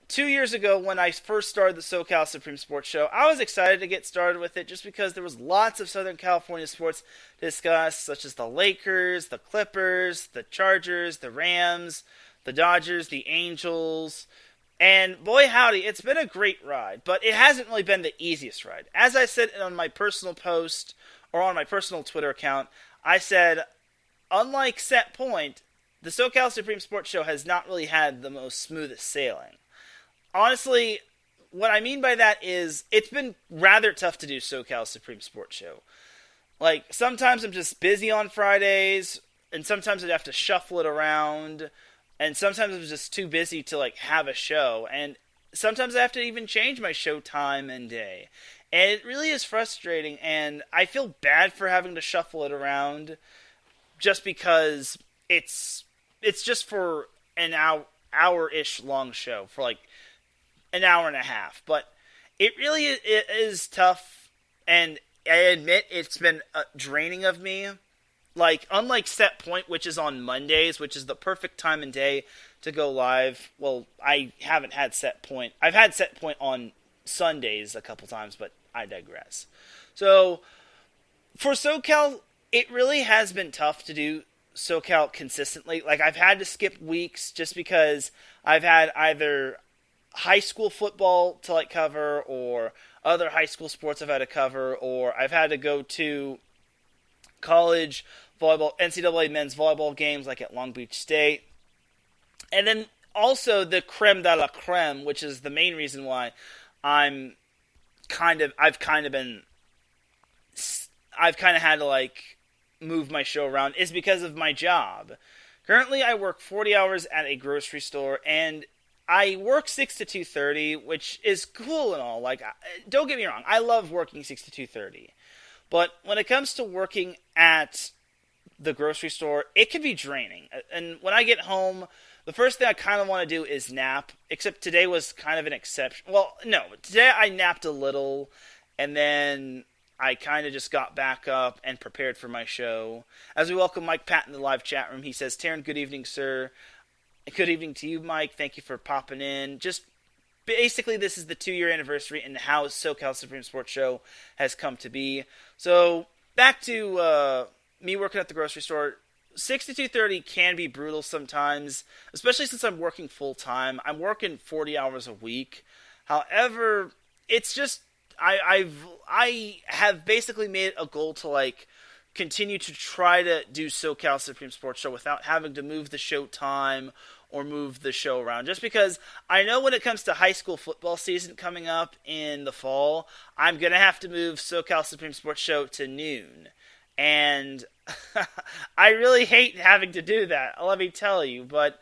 2 years ago when I first started the SoCal Supreme Sports Show. I was excited to get started with it just because there was lots of Southern California sports to discuss, such as the Lakers, the Clippers, the Chargers, the Rams, the Dodgers, the Angels, and boy howdy, it's been a great ride, but it hasn't really been the easiest ride. As I said on my personal post, or on my personal Twitter account, I said, unlike Set Point, the SoCal Supreme Sports Show has not really had the most smoothest sailing. Honestly, what I mean by that is, it's been rather tough to do SoCal Supreme Sports Show. Sometimes I'm just busy on Fridays, and sometimes I'd have to shuffle it around, and sometimes I'm just too busy to, have a show, and sometimes I have to even change my show time and day. And it really is frustrating, and I feel bad for having to shuffle it around, just because it's just for an hour-ish long show, for an hour and a half. But it really is tough, and I admit it's been draining of me. Unlike Set Point, which is on Mondays, which is the perfect time and day to go live. Well, I haven't had Set Point. I've had Set Point on Sundays a couple times, but I digress. So, for SoCal, it really has been tough to do SoCal consistently. Like, I've had to skip weeks just because I've had either high school football to like cover, or other high school sports I've had to cover, or I've had to go to college volleyball, NCAA men's volleyball games like at Long Beach State. And then also the creme de la creme, which is the main reason why I've kind of had to like move my show around, is because of my job. Currently, I work 40 hours at a grocery store, and I work 6 to 2:30, which is cool and all. Like, don't get me wrong, I love working 6 to 2:30. But when it comes to working at the grocery store, it can be draining. And when I get home, the first thing I kind of want to do is nap, except today was kind of an exception. Well, no, today I napped a little, and then I kind of just got back up and prepared for my show. As we welcome Mike Pat in the live chat room, he says, Teran, good evening, sir. Good evening to you, Mike. Thank you for popping in. Just basically, this is the 2-year anniversary and how SoCal Supreme Sports Show has come to be. So, back to me working at the grocery store. 6 to 2:30 can be brutal sometimes, especially since I'm working full-time. I'm working 40 hours a week. However, it's just, I have basically made a goal to, like, continue to try to do SoCal Supreme Sports Show without having to move the show time or move the show around. Just because I know when it comes to high school football season coming up in the fall, I'm going to have to move SoCal Supreme Sports Show to noon. And I really hate having to do that, let me tell you. But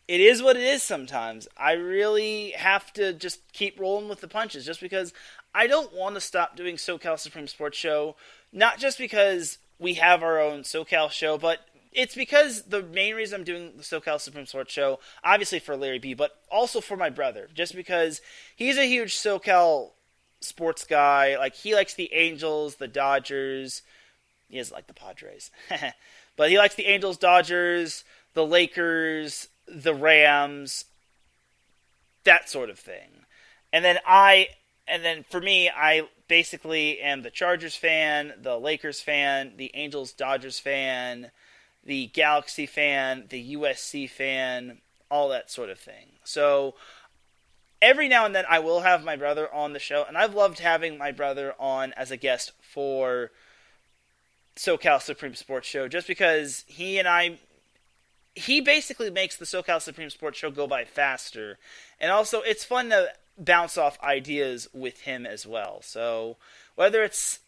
it is what it is sometimes. I really have to just keep rolling with the punches, just because I don't want to stop doing SoCal Supreme Sports Show. Not just because we have our own SoCal show, but it's because the main reason I'm doing the SoCal Supreme Sports Show, obviously for Larry B, but also for my brother, just because he's a huge SoCal sports guy. Like, he likes the Angels, the Dodgers. He doesn't like the Padres. But he likes the Angels, Dodgers, the Lakers, the Rams, that sort of thing. And then for me, I basically am the Chargers fan, the Lakers fan, the Angels, Dodgers fan, the Galaxy fan, the USC fan, all that sort of thing. So every now and then I will have my brother on the show, and I've loved having my brother on as a guest for SoCal Supreme Sports Show, just because he basically makes the SoCal Supreme Sports Show go by faster. And also, it's fun to bounce off ideas with him as well. So whether it's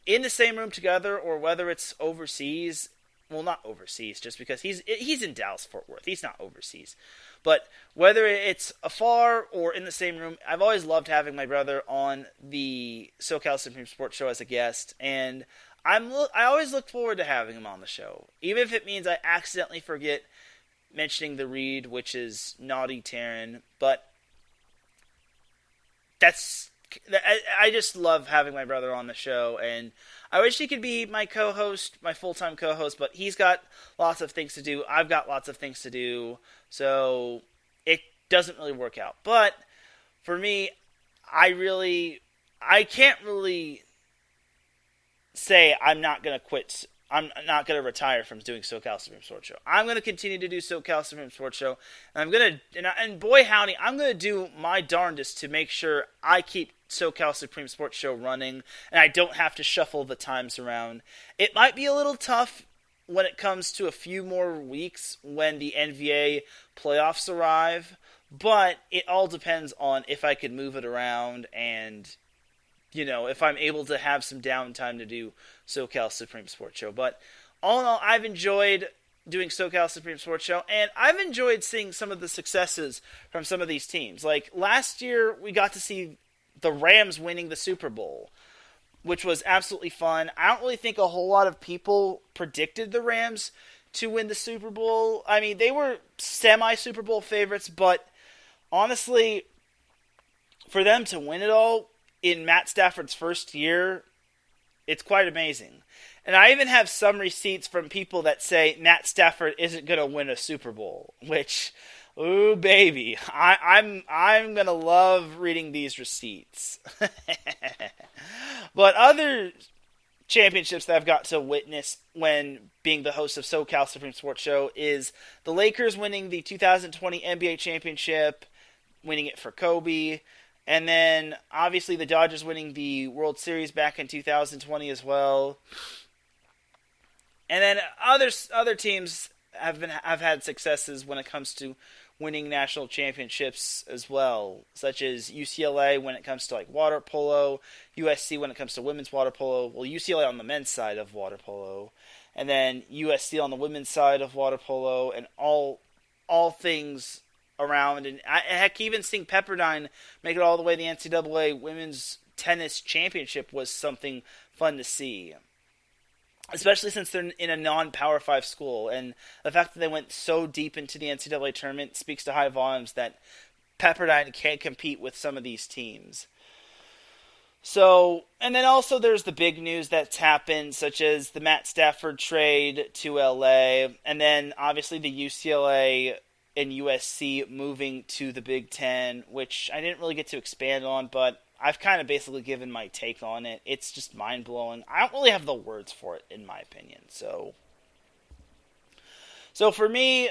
in the same room together or whether it's overseas, well, not overseas, just because he's in Dallas-Fort Worth. He's not overseas. But whether it's afar or in the same room, I've always loved having my brother on the SoCal Supreme Sports Show as a guest, and I always look forward to having him on the show, even if it means I accidentally forget mentioning the read, which is naughty Teran. But I just love having my brother on the show, and I wish he could be my co-host, my full-time co-host, but he's got lots of things to do. I've got lots of things to do, so it doesn't really work out. But for me, I can't really say I'm not going to quit. I'm not going to retire from doing SoCal Supreme Sports Show. I'm going to continue to do SoCal Supreme Sports Show, and and boy howdy, I'm going to do my darndest to make sure I keep SoCal Supreme Sports Show running, and I don't have to shuffle the times around. It might be a little tough when it comes to a few more weeks when the NVA playoffs arrive, but it all depends on if I can move it around and, if I'm able to have some downtime to do SoCal Supreme Sports Show. But all in all, I've enjoyed doing SoCal Supreme Sports Show, and I've enjoyed seeing some of the successes from some of these teams. Like, last year, we got to see the Rams winning the Super Bowl, which was absolutely fun. I don't really think a whole lot of people predicted the Rams to win the Super Bowl. I mean, they were semi-Super Bowl favorites, but honestly, for them to win it all in Matt Stafford's first year, it's quite amazing. And I even have some receipts from people that say Matt Stafford isn't going to win a Super Bowl, which, ooh, baby, I'm going to love reading these receipts. But other championships that I've got to witness when being the host of SoCal Supreme Sports Show is the Lakers winning the 2020 NBA championship, winning it for Kobe, and then obviously the Dodgers winning the World Series back in 2020 as well. And then other teams have had successes when it comes to winning national championships as well, such as UCLA when it comes to like water polo, USC when it comes to women's water polo, well, UCLA on the men's side of water polo, and then USC on the women's side of water polo, and all things around. And heck, even seeing Pepperdine make it all the way to the NCAA women's tennis championship was something fun to see. Especially since they're in a non-Power 5 school, and the fact that they went so deep into the NCAA tournament speaks to high volumes that Pepperdine can't compete with some of these teams. So, and then also there's the big news that's happened, such as the Matt Stafford trade to LA, and then obviously the UCLA and USC moving to the Big Ten, which I didn't really get to expand on, but I've kind of basically given my take on it. It's just mind-blowing. I don't really have the words for it, in my opinion. So for me,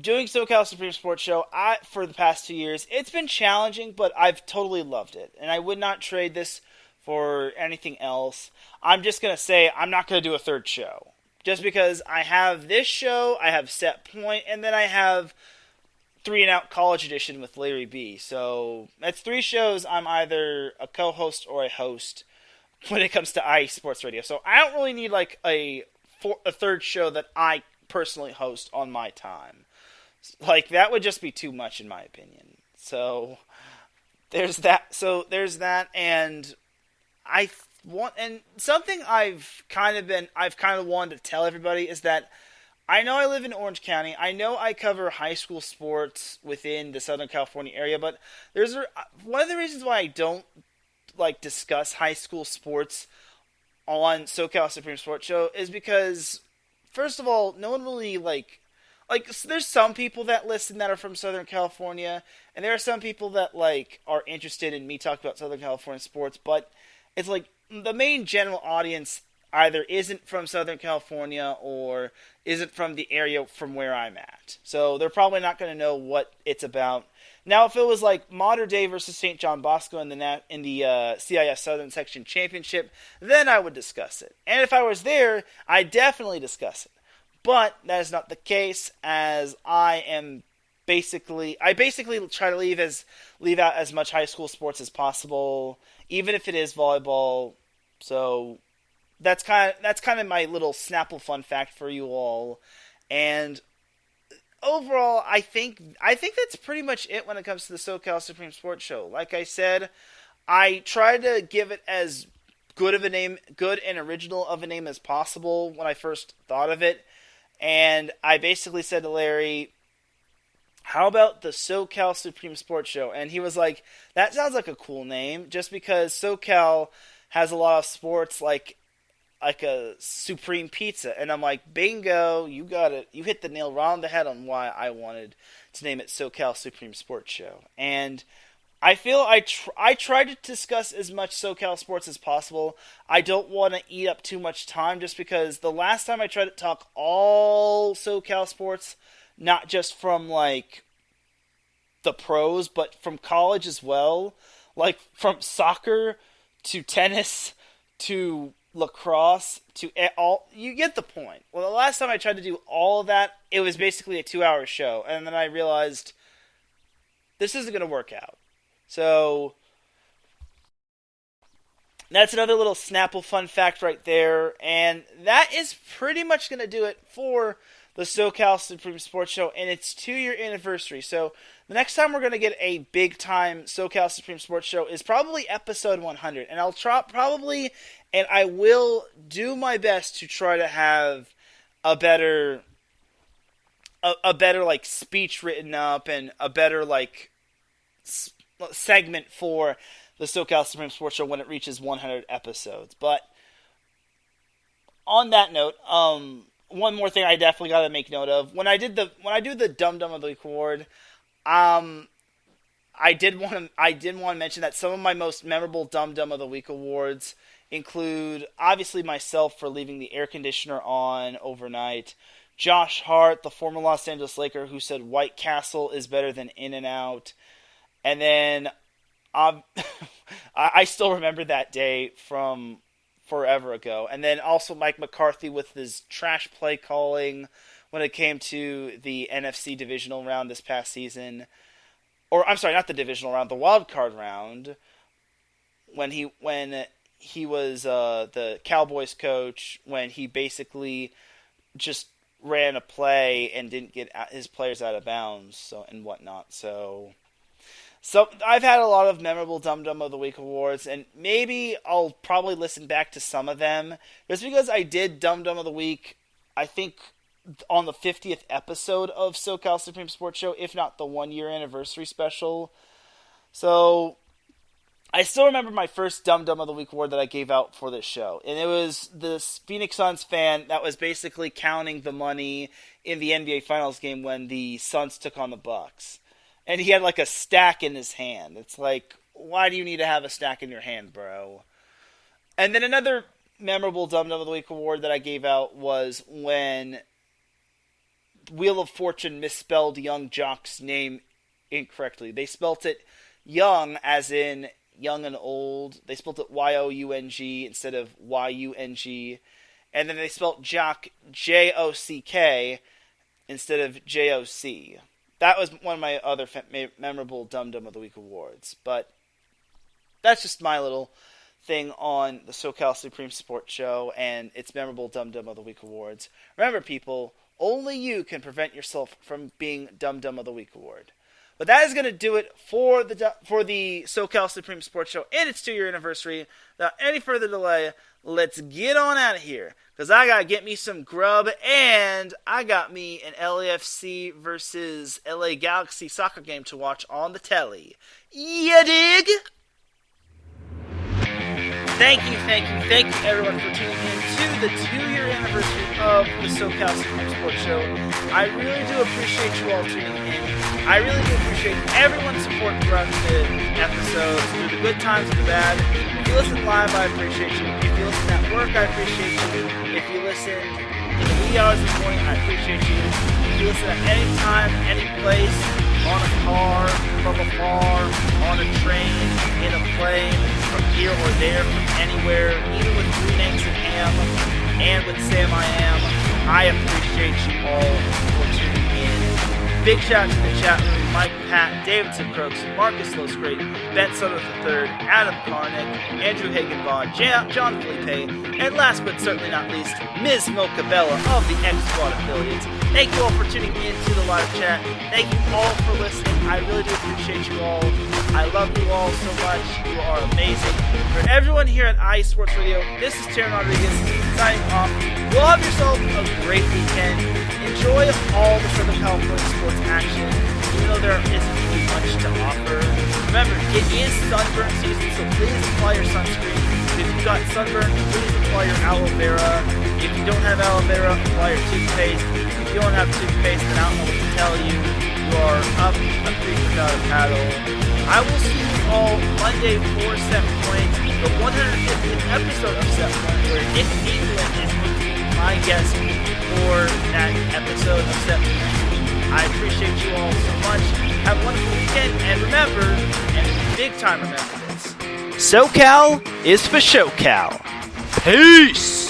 doing SoCal Supreme Sports Show, for the past 2 years, it's been challenging, but I've totally loved it. And I would not trade this for anything else. I'm just going to say I'm not going to do a third show. Just because I have this show, I have Set Point, and then I have 3 and Out College Edition with Larry B. So that's 3 shows I'm either a co-host or a host when it comes to IE Sports Radio. So I don't really need like a third show that I personally host on my time. Like that would just be too much in my opinion. So there's that, and something I've kind of wanted to tell everybody is that I know I live in Orange County. I know I cover high school sports within the Southern California area, but there's one of the reasons why I don't like discuss high school sports on SoCal Supreme Sports Show is because, first of all, no one really like there's some people that listen that are from Southern California, and there are some people that like are interested in me talking about Southern California sports, but it's like the main general audience either isn't from Southern California or isn't from the area from where I'm at. So they're probably not going to know what it's about. Now, if it was like Mater Dei versus St. John Bosco in the CIS Southern Section Championship, then I would discuss it. And if I was there, I'd definitely discuss it. But that is not the case, as I basically try to leave out as much high school sports as possible, even if it is volleyball. So that's kind of my little Snapple fun fact for you all. And overall, I think that's pretty much it when it comes to the SoCal Supreme Sports Show. Like I said, I tried to give it as good and original of a name as possible when I first thought of it. And I basically said to Larry, how about the SoCal Supreme Sports Show? And he was like, that sounds like a cool name, just because SoCal has a lot of sports like a Supreme Pizza. And I'm like, bingo, you got it. You hit the nail right on the head on why I wanted to name it SoCal Supreme Sports Show. And I feel I tried to discuss as much SoCal sports as possible. I don't want to eat up too much time, just because the last time I tried to talk all SoCal sports, not just from like the pros, but from college as well, like from soccer to tennis to lacrosse to all, you get the point. Well, the last time I tried to do all of that, it was basically a 2-hour show, and then I realized this isn't going to work out. So that's another little Snapple fun fact right there, and that is pretty much going to do it for the SoCal Supreme Sports Show and its 2-year anniversary. So the next time we're going to get a big-time SoCal Supreme Sports Show is probably episode 100, and I will do my best to try to have a better like speech written up and a better like segment for the SoCal Supreme Sports Show when it reaches 100 episodes. But on that note, one more thing I definitely got to make note of. When I do the Dum Dum of the Week award, I did want to mention that some of my most memorable Dum Dum of the Week awards include, obviously, myself for leaving the air conditioner on overnight, Josh Hart, the former Los Angeles Laker, who said White Castle is better than In-N-Out. And then I still remember that day from forever ago. And then also Mike McCarthy with his trash play calling when it came to the NFC divisional round this past season. Or, I'm sorry, not the divisional round, the wild card round. When he was the Cowboys coach, when he basically just ran a play and didn't get his players out of bounds and whatnot. So I've had a lot of memorable Dum Dum of the Week awards, and maybe I'll probably listen back to some of them. Just because I did Dum Dum of the Week, I think, on the 50th episode of SoCal Supreme Sports Show, if not the 1-year anniversary special. So I still remember my first Dum Dum of the Week award that I gave out for this show. And it was this Phoenix Suns fan that was basically counting the money in the NBA Finals game when the Suns took on the Bucks. And he had like a stack in his hand. It's like, why do you need to have a stack in your hand, bro? And then another memorable Dum Dum of the Week award that I gave out was when Wheel of Fortune misspelled Young Jock's name incorrectly. They spelt it young as in young and old. They spelled it Y-O-U-N-G instead of Y-U-N-G. And then they spelled Jock J-O-C-K instead of J-O-C. That was one of my other memorable Dum Dum of the Week awards. But that's just my little thing on the SoCal Supreme Sports Show and its memorable Dum Dum of the Week awards. Remember, people, only you can prevent yourself from being Dum Dum of the Week award. But that is going to do it for the SoCal Supreme Sports Show and its 2-year anniversary. Without any further delay, let's get on out of here, because I got to get me some grub, and I got me an LAFC versus LA Galaxy soccer game to watch on the telly. Ya dig? Thank you, everyone, for tuning in to the 2-year anniversary of the SoCal Supreme Sports Show. I really do appreciate you all tuning in. I really do appreciate everyone's support throughout the episodes, through the good times and the bad. If you listen live, I appreciate you. If you listen at work, I appreciate you. If you listen in the wee hours of the morning, I appreciate you. If you listen at any time, any place, on a car, from afar, on a train, in a plane, from here or there, from anywhere, even with Green Eggs and Ham, and with Sam I Am, I appreciate you all for tuning in. Big shout out to the chat room, Mike, Pat, Davidson Crooks, Marcus Losgrave, Ben Sutter III, Adam Karnick, Andrew Hagenbaugh, John Felipe, and last but certainly not least, Ms. Mocha Bella of the X Squad affiliates. Thank you all for tuning in to the live chat. Thank you all for listening. I really do appreciate you all. I love you all so much. You are amazing. For everyone here at IE Sports Radio, this is Teran Rodriguez signing off. Well, have yourself a great weekend. Enjoy all the Southern California sports action, even though there isn't really much to offer. Remember, it is sunburn season, so please apply your sunscreen. If you've got sunburn, please apply your aloe vera. If you don't have aloe vera, apply your toothpaste. If you don't have toothpaste, then I don't know what to tell you. You are up a creek without a paddle. I will see you all Monday for Set Point, the 150th episode of Set Point, where Nick England is going to be my guest for that episode of Set Point. I appreciate you all so much. Have a wonderful weekend, and remember, and big time remember this, SoCal is for SoCal. Peace!